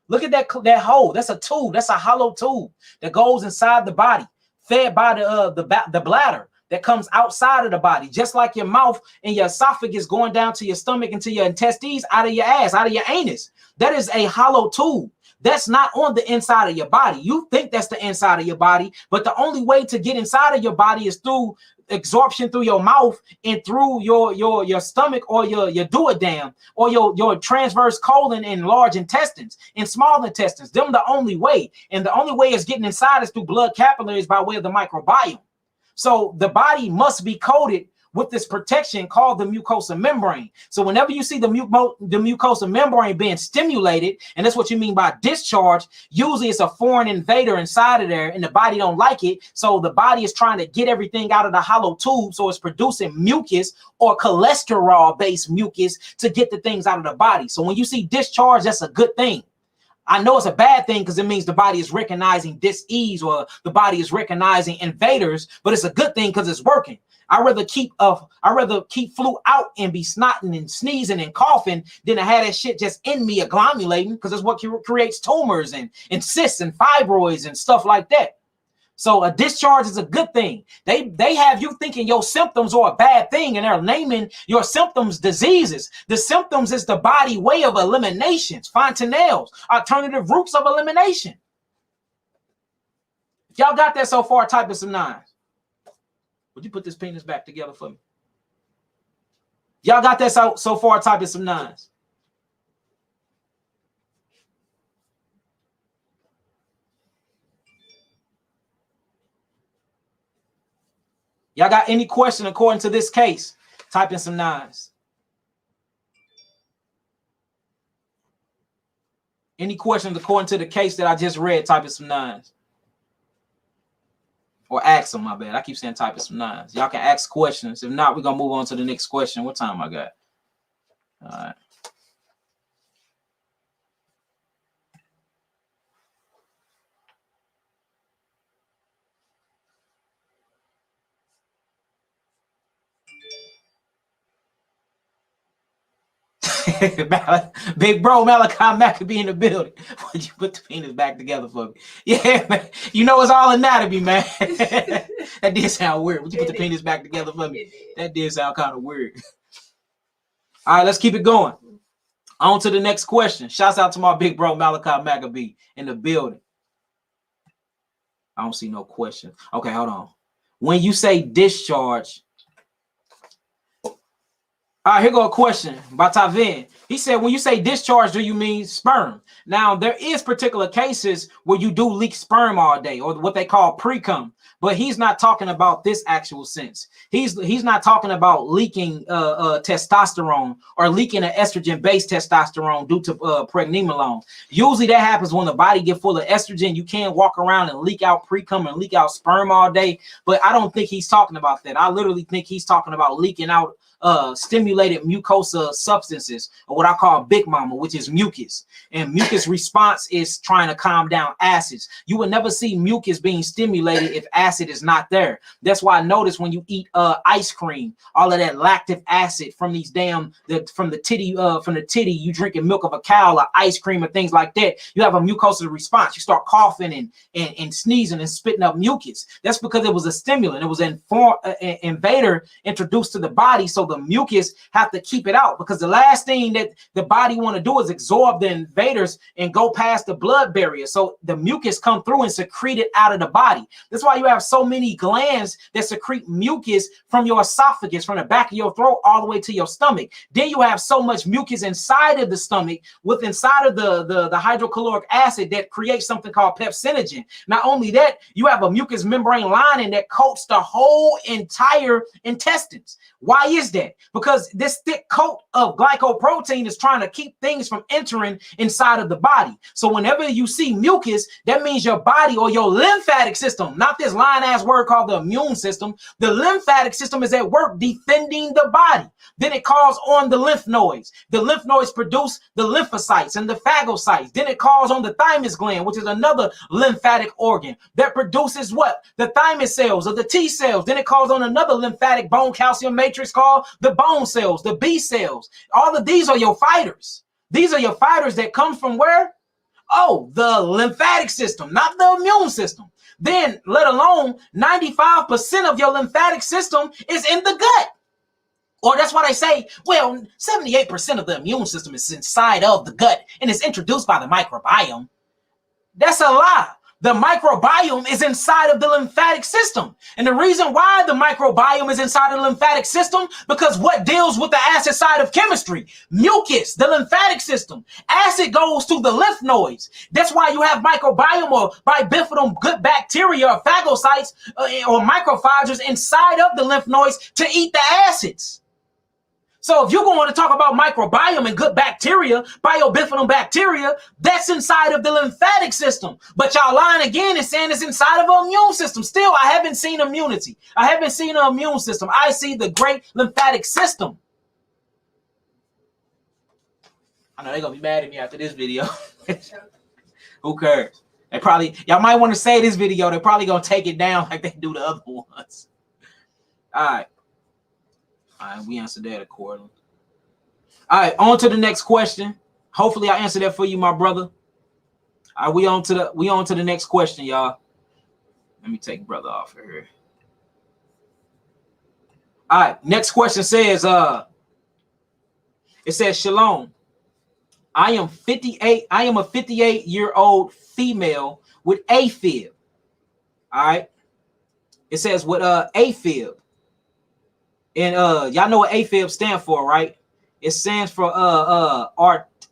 [SPEAKER 3] Look at that hole. That's a tube. That's a hollow tube that goes inside the body, fed by the bladder that comes outside of the body, just like your mouth and your esophagus going down to your stomach and to your intestines, out of your ass, out of your anus. That is a hollow tube. That's not on the inside of your body. You think that's the inside of your body, but the only way to get inside of your body is through absorption through your mouth and through your stomach or your duodenum or your transverse colon and large intestines and small intestines. Them the only way. And the only way is getting inside is through blood capillaries by way of the microbiome. So the body must be coated with this protection called the mucosa membrane. So whenever you see the mucosa membrane being stimulated, and that's what you mean by discharge, usually it's a foreign invader inside of there and the body don't like it. So the body is trying to get everything out of the hollow tube. So it's producing mucus or cholesterol-based mucus to get the things out of the body. So when you see discharge, that's a good thing. I know it's a bad thing because it means the body is recognizing dis-ease or the body is recognizing invaders, but it's a good thing because it's working. I'd rather keep flu out and be snotting and sneezing and coughing than to have that shit just in me agglomerating, because that's what creates tumors and cysts and fibroids and stuff like that. So a discharge is a good thing. They have you thinking your symptoms are a bad thing, and they're naming your symptoms diseases. The symptoms is the body way of eliminations, fontanelles, alternative routes of elimination. If y'all got that so far, type in some 9s. Would you put this penis back together for me? Y'all got that so far, type in some 9s. Y'all got any question according to this case? Type in some 9s. Any questions according to the case that I just read? Type in some 9s. Or ask them, my bad. I keep saying type in some 9s. Y'all can ask questions. If not, we're going to move on to the next question. What time I got? All right. Big bro Malachi Maccabee in the building. Would you put the penis back together for me? Yeah, man. You know it's all anatomy, man. That did sound weird. Would you put the penis back together for me? That did sound kind of weird. All right, let's keep it going. On to the next question. Shouts out to my big bro Malachi Maccabee in the building. I don't see no question. Okay, hold on. When you say discharge, all right, here go a question by Tavin. He said, when you say discharge, do you mean sperm? Now, there is particular cases where you do leak sperm all day, or what they call pre-cum, but he's not talking about this actual sense. He's not talking about leaking testosterone or leaking an estrogen-based testosterone due to pregnenolone. Usually that happens when the body get full of estrogen. You can't walk around and leak out pre-cum and leak out sperm all day, but I don't think he's talking about that. I literally think he's talking about leaking out stimulated mucosa substances, or what I call big mama, which is mucus. And mucus response is trying to calm down acids. You will never see mucus being stimulated if acid is not there. That's why I notice when you eat ice cream, all of that lactic acid from these from the titty, you drinking milk of a cow or ice cream and things like that, you have a mucosal response. You start coughing and sneezing and spitting up mucus. That's because it was a stimulant. It was an invader introduced to the body, so the mucus have to keep it out, because the last thing that the body want to do is absorb the invaders and go past the blood barrier. So the mucus come through and secrete it out of the body. That's why you have so many glands that secrete mucus from your esophagus, from the back of your throat all the way to your stomach. Then you have so much mucus inside of the stomach, with inside of the hydrochloric acid that creates something called pepsinogen. Not only that, you have a mucous membrane lining that coats the whole entire intestines. Why is that? Because this thick coat of glycoprotein is trying to keep things from entering inside of the body. So whenever you see mucus, that means your body or your lymphatic system, not this lying-ass word called the immune system, the lymphatic system is at work defending the body. Then it calls on the lymph nodes. The lymph nodes produce the lymphocytes and the phagocytes. Then it calls on the thymus gland, which is another lymphatic organ that produces what? The thymus cells or the T cells. Then it calls on another lymphatic bone calcium matrix called the bone cells, the B cells. All of these are your fighters. These are your fighters that come from where? Oh, the lymphatic system, not the immune system. Then, let alone 95% of your lymphatic system is in the gut. Or that's why they say, well, 78% of the immune system is inside of the gut and is introduced by the microbiome. That's a lie. The microbiome is inside of the lymphatic system. And the reason why the microbiome is inside of the lymphatic system, because what deals with the acid side of chemistry? Mucus, the lymphatic system. Acid goes to the lymph nodes. That's why you have microbiome or bifidum good bacteria or phagocytes or macrophages inside of the lymph nodes to eat the acids. So if you're going to talk about microbiome and good bacteria, biobifidum bacteria, that's inside of the lymphatic system. But y'all lying again and saying it's inside of an immune system. Still, I haven't seen immunity. I haven't seen an immune system. I see the great lymphatic system. I know they're going to be mad at me after this video. Who cares? They probably, y'all might want to say this video, they're probably going to take it down like they do the other ones. All right. All right, we answered that accordingly. All right, on to the next question. Hopefully, I answered that for you, my brother. All right, we on to the next question, y'all. Let me take brother off of here. All right, next question says, it says, Shalom. I am a 58-year-old female with AFib. All right. It says with AFib. And y'all know what AFib stands for, right? It stands for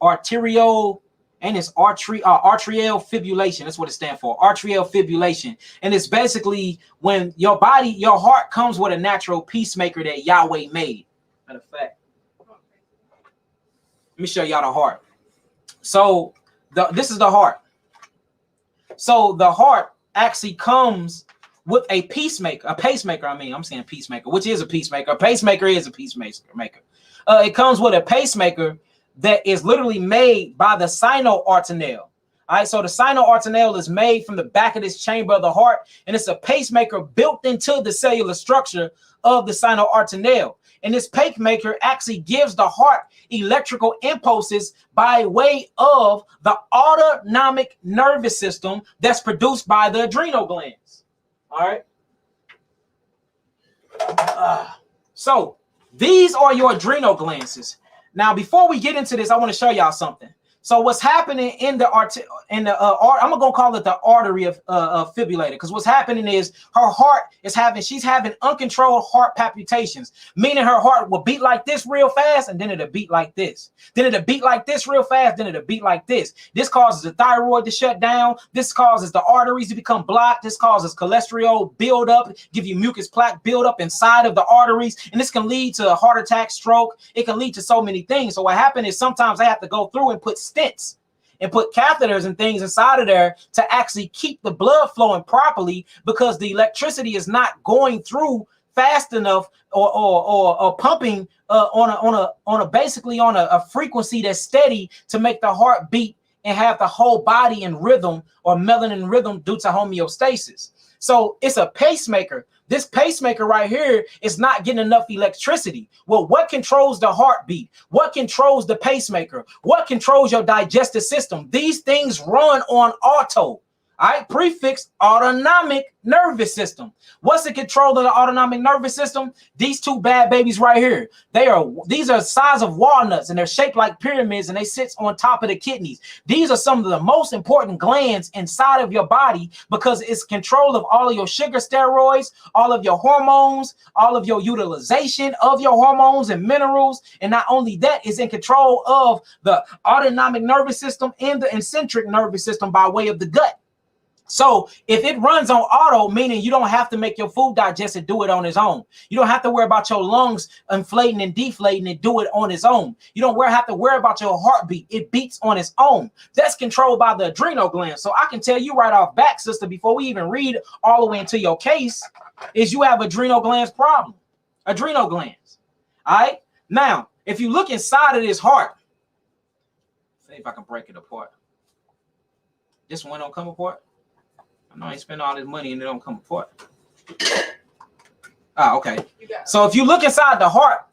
[SPEAKER 3] arterial, and it's arterial fibrillation. That's what it stands for, arterial fibrillation. And it's basically when your heart comes with a natural pacemaker that Yahweh made. Matter of fact, let me show y'all the heart. So This is the heart. So the heart actually comes with a pacemaker. I'm saying peacemaker, which is a peacemaker. A pacemaker is a peacemaker. It comes with a pacemaker that is literally made by the sinoatrial. All right, so the sinoatrial is made from the back of this chamber of the heart, and it's a pacemaker built into the cellular structure of the sinoatrial. And this pacemaker actually gives the heart electrical impulses by way of the autonomic nervous system that's produced by the adrenal glands. All right. So these are your adrenal glands. Now, before we get into this, I want to show y'all something. So what's happening in the I'm gonna call it the artery of fibrillator, because what's happening is her heart is she's having uncontrolled heart palpitations, meaning her heart will beat like this real fast, and then it'll beat like this. Then it'll beat like this real fast, then it'll beat like this. This causes the thyroid to shut down. This causes the arteries to become blocked. This causes cholesterol build up, give you mucus plaque build up inside of the arteries, and this can lead to a heart attack, stroke. It can lead to so many things. So what happened is sometimes they have to go through and put stents and put catheters and things inside of there to actually keep the blood flowing properly, because the electricity is not going through fast enough or pumping on a frequency that's steady to make the heart beat and have the whole body in rhythm, or melanin rhythm, due to homeostasis. So it's a pacemaker. This pacemaker right here is not getting enough electricity. Well, what controls the heartbeat? What controls the pacemaker? What controls your digestive system? These things run on auto. All right, prefix autonomic nervous system. What's the control of the autonomic nervous system? These two bad babies right here. These are the size of walnuts, and they're shaped like pyramids, and they sit on top of the kidneys. These are some of the most important glands inside of your body, because it's control of all of your sugar steroids, all of your hormones, all of your utilization of your hormones and minerals. And not only that, is in control of the autonomic nervous system and the eccentric nervous system by way of the gut. So if it runs on auto, meaning you don't have to make your food digest and do it on its own. You don't have to worry about your lungs inflating and deflating and do it on its own. You don't have to worry about your heartbeat. It beats on its own. That's controlled by the adrenal glands. So I can tell you right off back, sister, before we even read all the way into your case, is you have adrenal glands problem. Adrenal glands. All right. Now, if you look inside of this heart, see if I can break it apart. This one don't come apart. I ain't spend all this money and it don't come apart. Okay. So if you look inside the heart,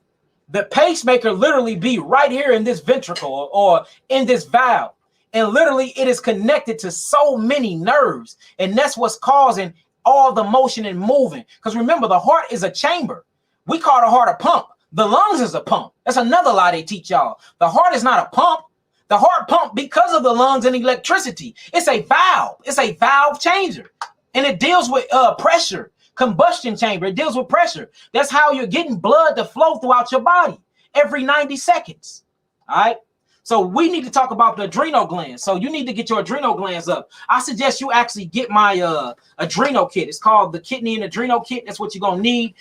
[SPEAKER 3] the pacemaker literally be right here in this ventricle or in this valve. And literally it is connected to so many nerves. And that's what's causing all the motion and moving. Because remember, the heart is a chamber. We call the heart a pump. The lungs is a pump. That's another lie they teach y'all. The heart is not a pump. The heart pump because of the lungs and electricity. It's a valve. It's a valve changer. And it deals with pressure, combustion chamber. It deals with pressure. That's how you're getting blood to flow throughout your body every 90 seconds. All right. So we need to talk about the adrenal glands. So you need to get your adrenal glands up. I suggest you actually get my adrenal kit. It's called the kidney and adrenal kit. That's what you're going to need.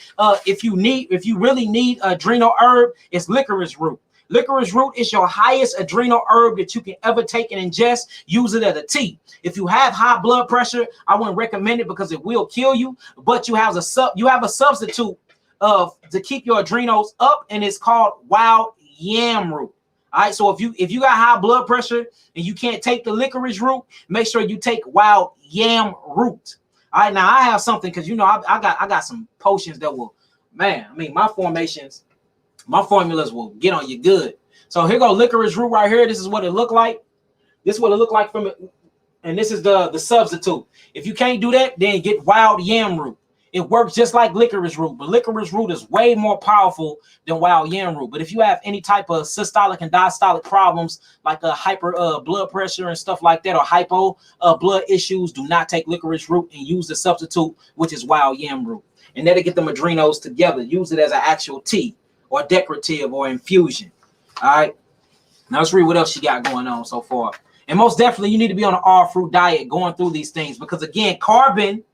[SPEAKER 3] If you really need adrenal herb, it's licorice root. Licorice root is your highest adrenal herb that you can ever take and ingest. Use it as a tea. If you have high blood pressure, I wouldn't recommend it because it will kill you. But you have a substitute to keep your adrenals up, and it's called wild yam root. All right. So if you got high blood pressure and you can't take the licorice root, make sure you take wild yam root. All right. Now I have something, because I got some potions that will, man. I mean, my formulas will get on you good. So here go licorice root right here. This is what it looked like. This is what it looked like from it. And this is the substitute. If you can't do that, then get wild yam root. It works just like licorice root, but licorice root is way more powerful than wild yam root. But if you have any type of systolic and diastolic problems, like a hyper blood pressure and stuff like that, or hypo blood issues, do not take licorice root and use the substitute, which is wild yam root. And that'll get them adrenals together. Use it as an actual tea, or decorative, or infusion. All right. Now let's read what else you got going on so far. And most definitely, you need to be on an all fruit diet going through these things, because again, carbon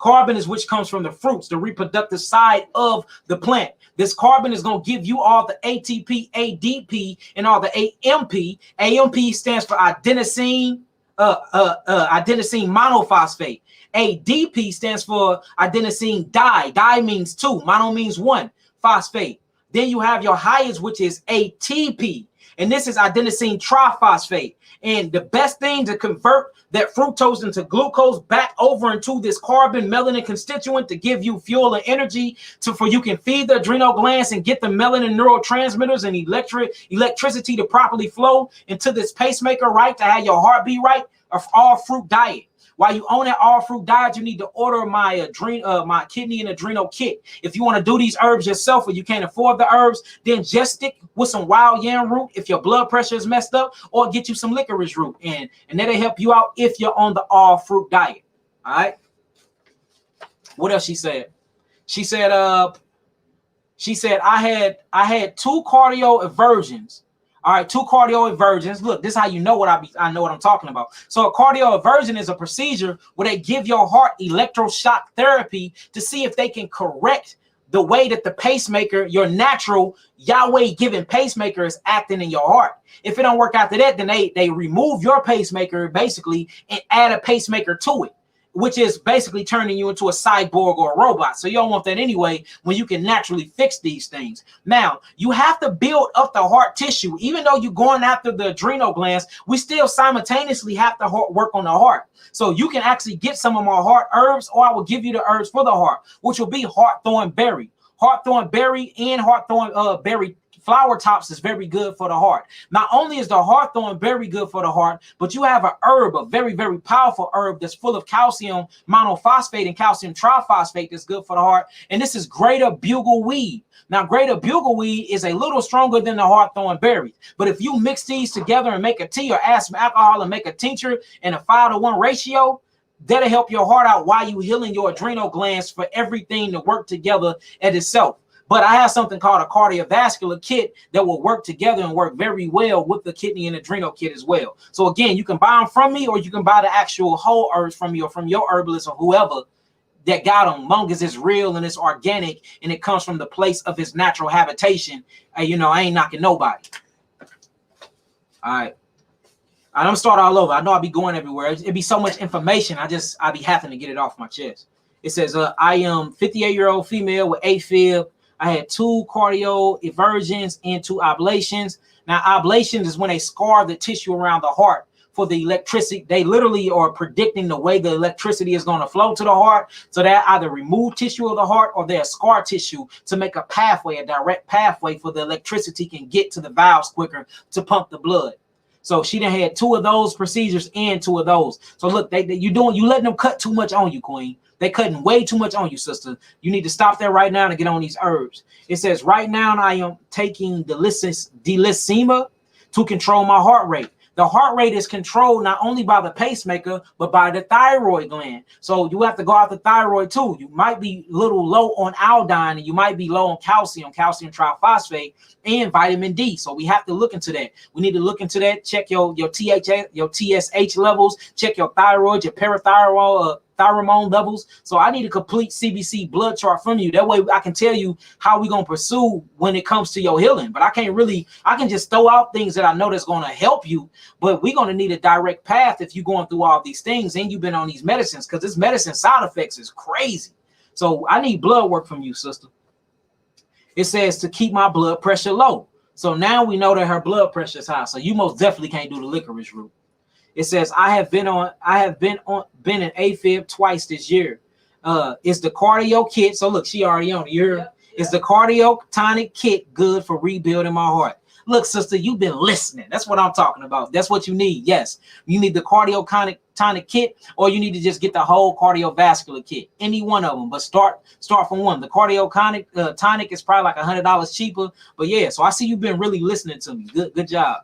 [SPEAKER 3] Carbon is which comes from the fruits, the reproductive side of the plant. This carbon is going to give you all the ATP, ADP, and all the AMP. AMP stands for adenosine monophosphate. ADP stands for adenosine di. Di means 2. Mono means 1. Phosphate. Then you have your highest, which is ATP. And this is adenosine triphosphate. And the best thing to convert that fructose into glucose back over into this carbon melanin constituent to give you fuel and energy for you can feed the adrenal glands and get the melanin neurotransmitters and electricity to properly flow into this pacemaker, right? To have your heartbeat right, of all fruit diet. While you own that all fruit diet, you need to order my my kidney and adrenal kit. If you want to do these herbs yourself or you can't afford the herbs, then just stick with some wild yam root if your blood pressure is messed up, or get you some licorice root, and that'll help you out if you're on the all fruit diet. All right. What else she said? She said I had 2 cardio aversions. All right, 2 cardio aversions. Look, this is how you know what I know what I'm talking about. So a cardio aversion is a procedure where they give your heart electroshock therapy to see if they can correct the way that the pacemaker, your natural Yahweh-given pacemaker, is acting in your heart. If it don't work after that, then they remove your pacemaker basically and add a pacemaker to it, which is basically turning you into a cyborg or a robot. So you don't want that anyway when you can naturally fix these things. Now, you have to build up the heart tissue. Even though you're going after the adrenal glands, we still simultaneously have to work on the heart. So you can actually get some of my heart herbs, or I will give you the herbs for the heart, which will be hawthorn berry. Hawthorn berry and hawthorn berry flower tops is very good for the heart. Not only is the hawthorn very good for the heart, but you have a herb, a very, very powerful herb that's full of calcium monophosphate and calcium triphosphate that's good for the heart. And this is greater bugle weed. Now, greater bugle weed is a little stronger than the hawthorn berry. But if you mix these together and make a tea, or add some alcohol and make a tincture in a 5-to-1 ratio, that'll help your heart out while you healing your adrenal glands for everything to work together at itself. But I have something called a cardiovascular kit that will work together and work very well with the kidney and adrenal kit as well. So again, you can buy them from me, or you can buy the actual whole herbs from me, or from your herbalist or whoever that got them, long as it's real and it's organic and it comes from the place of its natural habitation. You know, I ain't knocking nobody. All right. I'm gonna start all over. I know I'll be going everywhere. It'd be so much information. I'll be having to get it off my chest. It says, I am 58-year-old female with AFib. I had 2 cardio eversions and 2 ablations. Now, ablations is when they scar the tissue around the heart for the electricity. They literally are predicting the way the electricity is going to flow to the heart. So they either remove tissue of the heart, or they're scar tissue to make a pathway, a direct pathway for the electricity can get to the valves quicker to pump the blood. So she done had 2 of those procedures and 2 of those. So look, you letting them cut too much on you, queen. They cutting way too much on you, sister. You need to stop there right now and get on these herbs. It says, right now I am taking Delisima to control my heart rate. The heart rate is controlled not only by the pacemaker, but by the thyroid gland. So you have to go after thyroid too. You might be a little low on iodine, and you might be low on calcium triphosphate, and vitamin D. So we have to look into that. We need to look into that. Check your TSH levels. Check your thyroid, your parathyroid, thyroid levels. So I need a complete CBC blood chart from you. That way I can tell you how we're going to pursue when it comes to your healing. But I can just throw out things that I know that's going to help you, but we're going to need a direct path if you're going through all these things and you've been on these medicines, because this medicine side effects is crazy. So I need blood work from you, sister. It says to keep my blood pressure low. So now we know that her blood pressure is high. So you most definitely can't do the licorice root. It says, I have been in AFib twice this year. It's the cardio kit. So look, she already on it.
[SPEAKER 2] Yep.
[SPEAKER 3] It's the cardio tonic kit, good for rebuilding my heart. Look, sister, you've been listening. That's what I'm talking about. That's what you need. Yes, you need the cardio tonic kit, or you need to just get the whole cardiovascular kit. Any one of them, but start from one. The cardio tonic is probably like $100 cheaper. But yeah, so I see you've been really listening to me. Good job.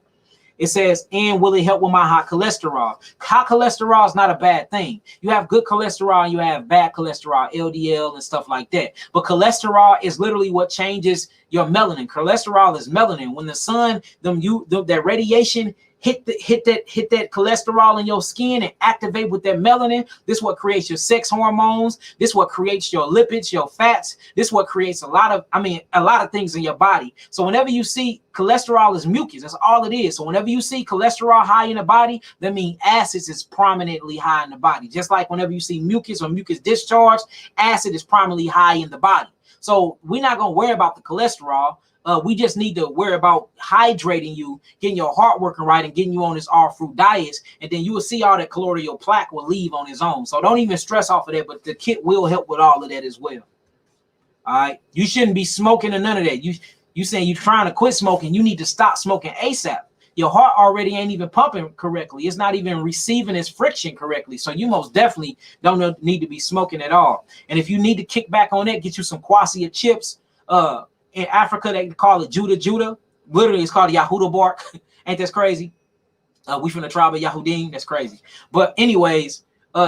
[SPEAKER 3] It says, and will it help with my high cholesterol? High cholesterol is not a bad thing. You have good cholesterol and you have bad cholesterol, LDL and stuff like that. But cholesterol is literally what changes your melanin. Cholesterol is melanin. When the sun, that radiation hit that cholesterol in your skin and activate with that melanin. This is what creates your sex hormones. This is what creates your lipids, your fats. This is what creates a lot of things in your body. So whenever you see cholesterol is mucus, that's all it is. So whenever you see cholesterol high in the body, that means acids is prominently high in the body. Just like whenever you see mucus or mucus discharge, acid is prominently high in the body. So we're not going to worry about the cholesterol. We just need to worry about hydrating you, getting your heart working right, and getting you on this all fruit diets. And then you will see all that colloidal plaque will leave on its own. So don't even stress off of that, but the kit will help with all of that as well. All right. You shouldn't be smoking or none of that. You saying you're trying to quit smoking. You need to stop smoking ASAP. Your heart already ain't even pumping correctly. It's not even receiving its friction correctly. So you most definitely don't need to be smoking at all. And if you need to kick back on that, get you some quassia chips. In Africa, they call it Judah. Literally, it's called Yahuda bark. Ain't that crazy? We from the tribe of Yahudim. That's crazy. But anyways,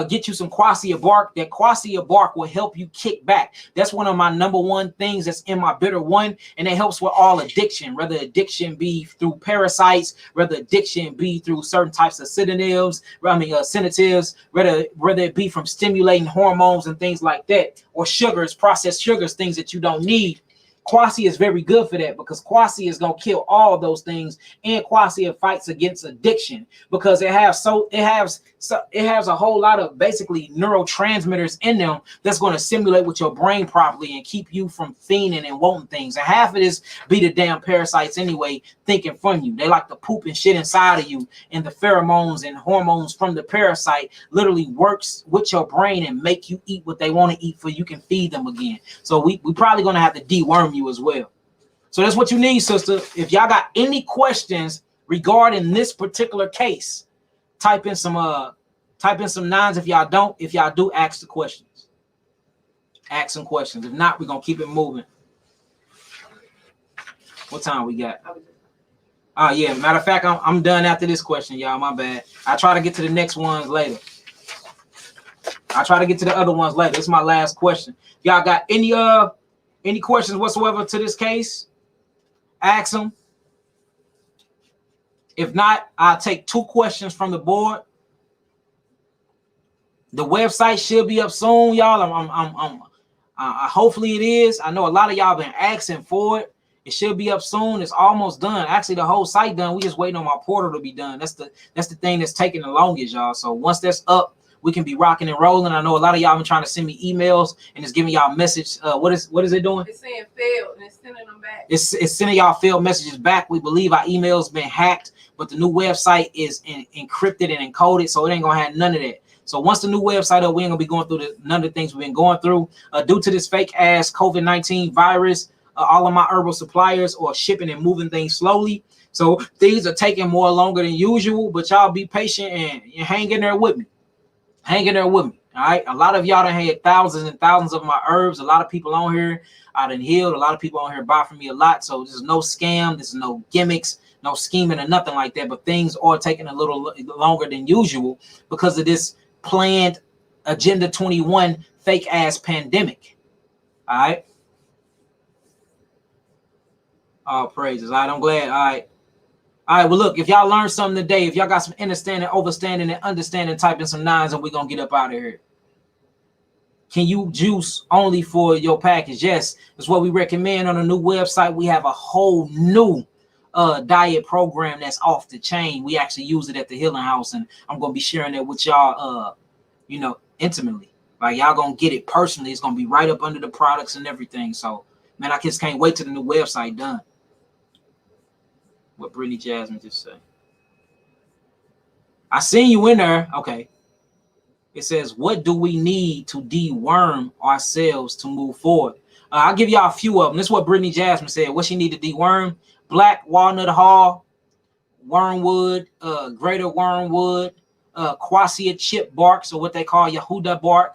[SPEAKER 3] get you some quassia bark. That quassia bark will help you kick back. That's one of my number one things that's in my bitter one, and it helps with all addiction, whether addiction be through parasites, whether addiction be through certain types of sedatives, whether it be from stimulating hormones and things like that, or sugars, processed sugars, things that you don't need. Quassia is very good for that, because quassia is going to kill all of those things, and quassia fights against addiction because it has a whole lot of basically neurotransmitters in them that's going to simulate with your brain properly and keep you from fiending and wanting things. And half of this be the damn parasites anyway, thinking from you. They like to poop and shit inside of you, and the pheromones and hormones from the parasite literally works with your brain and make you eat what they want to eat for you can feed them again. So we probably going to have to deworm you as well. So that's what you need, sister. If y'all got any questions regarding this particular case, type in some nines. If y'all do, ask the questions. Ask some questions. If not, we're gonna keep it moving. What time we got? Yeah, matter of fact, I'm done after this question, y'all. My bad. I try to get to the next ones later. I try to get to the other ones later. This is my last question. Y'all got any questions whatsoever to this case? Ask them. If not, I'll take 2 questions from the board. The website should be up soon, y'all. Hopefully it is. I know a lot of y'all been asking for it. It should be up soon. It's almost done. Actually, the whole site done. We just waiting on my portal to be done. That's the thing that's taking the longest, y'all. So once that's up, we can be rocking and rolling. I know a lot of y'all been trying to send me emails and it's giving y'all message. What is it doing?
[SPEAKER 2] It's saying failed and it's sending them back.
[SPEAKER 3] It's sending y'all failed messages back. We believe our email's been hacked, but the new website is encrypted and encoded, so it ain't gonna have none of that. So once the new website up, we ain't gonna be going through none of the things we've been going through. Due to this fake ass COVID-19 virus, all of my herbal suppliers are shipping and moving things slowly. So things are taking more longer than usual, but y'all be patient and hang in there with me. Hang in there with me. All right. A lot of y'all done had thousands and thousands of my herbs. A lot of people on here I done healed. A lot of people on here buy from me a lot. So there's no scam. There's no gimmicks, no scheming or nothing like that. But things are taking a little longer than usual because of this planned Agenda 21 fake ass pandemic. All right. All praises. All right. I'm glad. All right. All right, well, look, if y'all learned something today, if y'all got some understanding, overstanding, and understanding, type in some nines and we're going to get up out of here. Can you juice only for your package? Yes, that's what we recommend on a new website. We have a whole new diet program that's off the chain. We actually use it at the Healing House, and I'm going to be sharing it with y'all, intimately. Like, y'all going to get it personally. It's going to be right up under the products and everything. So, man, I just can't wait till the new website done. What Brittany Jasmine just said. I seen you in there. Okay. It says, what do we need to deworm ourselves to move forward? I'll give y'all a few of them. This is what Brittany Jasmine said. What she need to deworm: black walnut hull, wormwood, greater wormwood, quassia chip bark, so what they call Yahuda bark.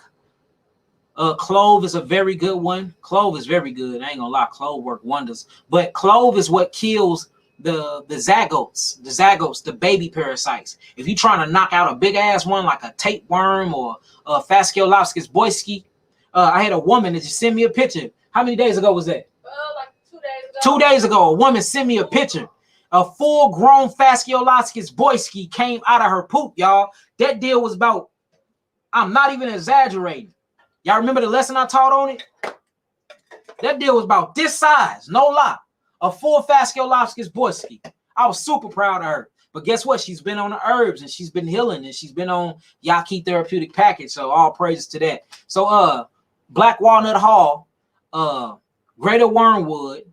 [SPEAKER 3] Clove is a very good one. Clove is very good. I ain't gonna lie, clove work wonders. But clove is what kills the zygotes, the baby parasites. If you're trying to knock out a big ass one like a tapeworm or a Fasciolopsis boyski, I had a woman that just sent me a picture. How many days ago was that?
[SPEAKER 2] Like 2 days ago.
[SPEAKER 3] 2 days ago, a woman sent me a picture. A full-grown fascioloscus boyski came out of her poop, y'all. That deal was about, I'm not even exaggerating. Y'all remember the lesson I taught on it? That deal was about this size, no lie. A full fascioloscus boyski. I was super proud of her. But guess what? She's been on the herbs and she's been healing and she's been on Yaki therapeutic package. So all praises to that. So Black Walnut Hall, Greater Wormwood,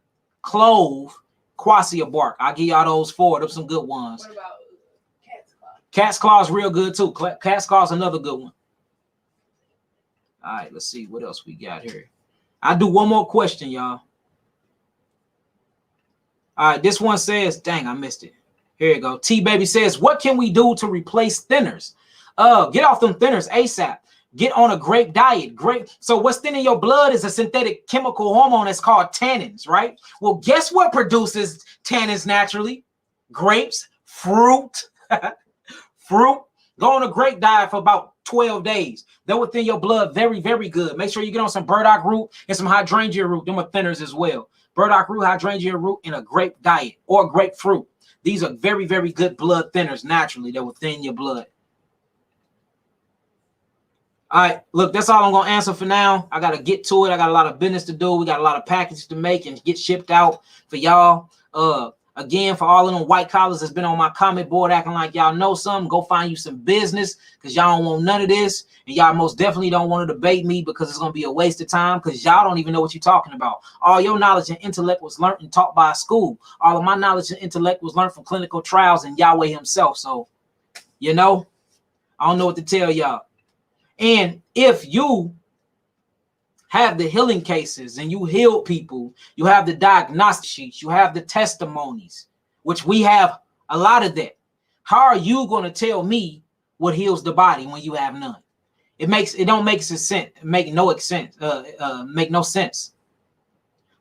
[SPEAKER 3] Clove, Quassia bark. I'll give y'all those four. Those some good ones.
[SPEAKER 2] What about cat's claw?
[SPEAKER 3] Cat's claw is real good too. Cat's claw is another good one. All right, let's see what else we got here. I'll do one more question, y'all. All right, this one says, dang, I missed it. Here you go. T-Baby says, what can we do to replace thinners? Get off them thinners ASAP. Get on a grape diet. Grape. So what's thinning your blood is a synthetic chemical hormone that's called tannins, right? Well, guess what produces tannins naturally? Grapes, fruit, fruit. Go on a grape diet for about 12 days. That will thin your blood very, very good. Make sure you get on some burdock root and some hydrangea root. Them are thinners as well. Burdock root, hydrangea root, and a grape diet or grapefruit. These are very, very good blood thinners naturally that will thin your blood. All right, look, that's all I'm going to answer for now. I got to get to it. I got a lot of business to do. We got a lot of packages to make and get shipped out for y'all. Again, for all of them white collars that's been on my comment board acting like y'all know something, go find you some business because y'all don't want none of this. And y'all most definitely don't want to debate me because it's going to be a waste of time because y'all don't even know what you're talking about. All your knowledge and intellect was learned and taught by a school. All of my knowledge and intellect was learned from clinical trials and Yahweh himself. So, you know, I don't know what to tell y'all. And if you have the healing cases and you heal people, you have the diagnostic sheets, you have the testimonies, which we have a lot of that. How are you going to tell me what heals the body when you have none? It don't make sense. Make no sense. Make no sense.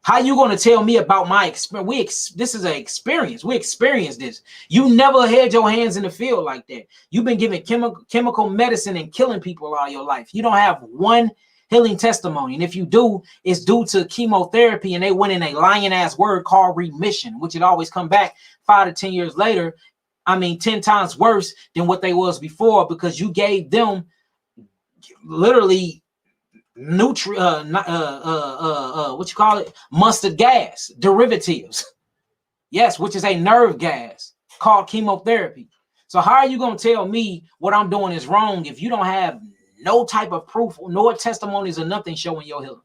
[SPEAKER 3] How you going to tell me about my experience? This is an experience. We experienced this. You never had your hands in the field like that. You've been giving chemical medicine and killing people all your life. You don't have one healing testimony. And if you do, it's due to chemotherapy. And they went in a lying ass word called remission, which it always come back 5 to 10 years later. I mean, 10 times worse than what they was before because you gave them literally what you call it? Mustard gas derivatives. Yes, which is a nerve gas called chemotherapy. So how are you going to tell me what I'm doing is wrong if you don't have no type of proof, no testimonies or nothing showing your healing?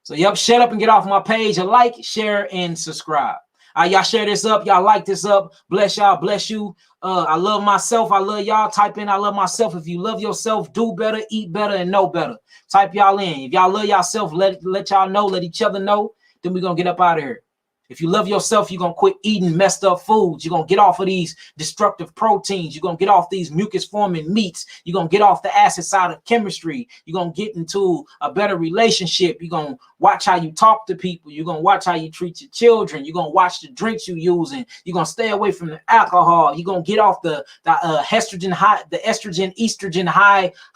[SPEAKER 3] So, yep, shut up and get off my page. Like, share, and subscribe. Y'all share this up. Y'all like this up. Bless y'all. Bless you. I love myself. I love y'all. Type in I love myself. If you love yourself, do better, eat better, and know better. Type y'all in. If y'all love yourself, let y'all know. Let each other know. Then we're going to get up out of here. If you love yourself, you're going to quit eating messed up foods. You're going to get off of these destructive proteins. You're going to get off these mucus-forming meats. You're going to get off the acid side of chemistry. You're going to get into a better relationship. You're going to watch how you talk to people. You're going to watch how you treat your children. You're going to watch the drinks you're using. You're going to stay away from the alcohol. You're going to get off the estrogen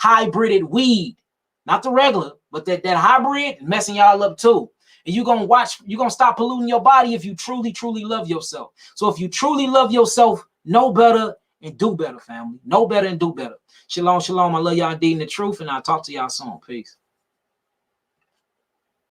[SPEAKER 3] hybrided weed. Not the regular, but that hybrid messing y'all up too. And you're going to stop polluting your body if you truly, truly love yourself. So if you truly love yourself, know better and do better, family. Know better and do better. Shalom, shalom. I love y'all indeed in the truth, and I'll talk to y'all soon. Peace.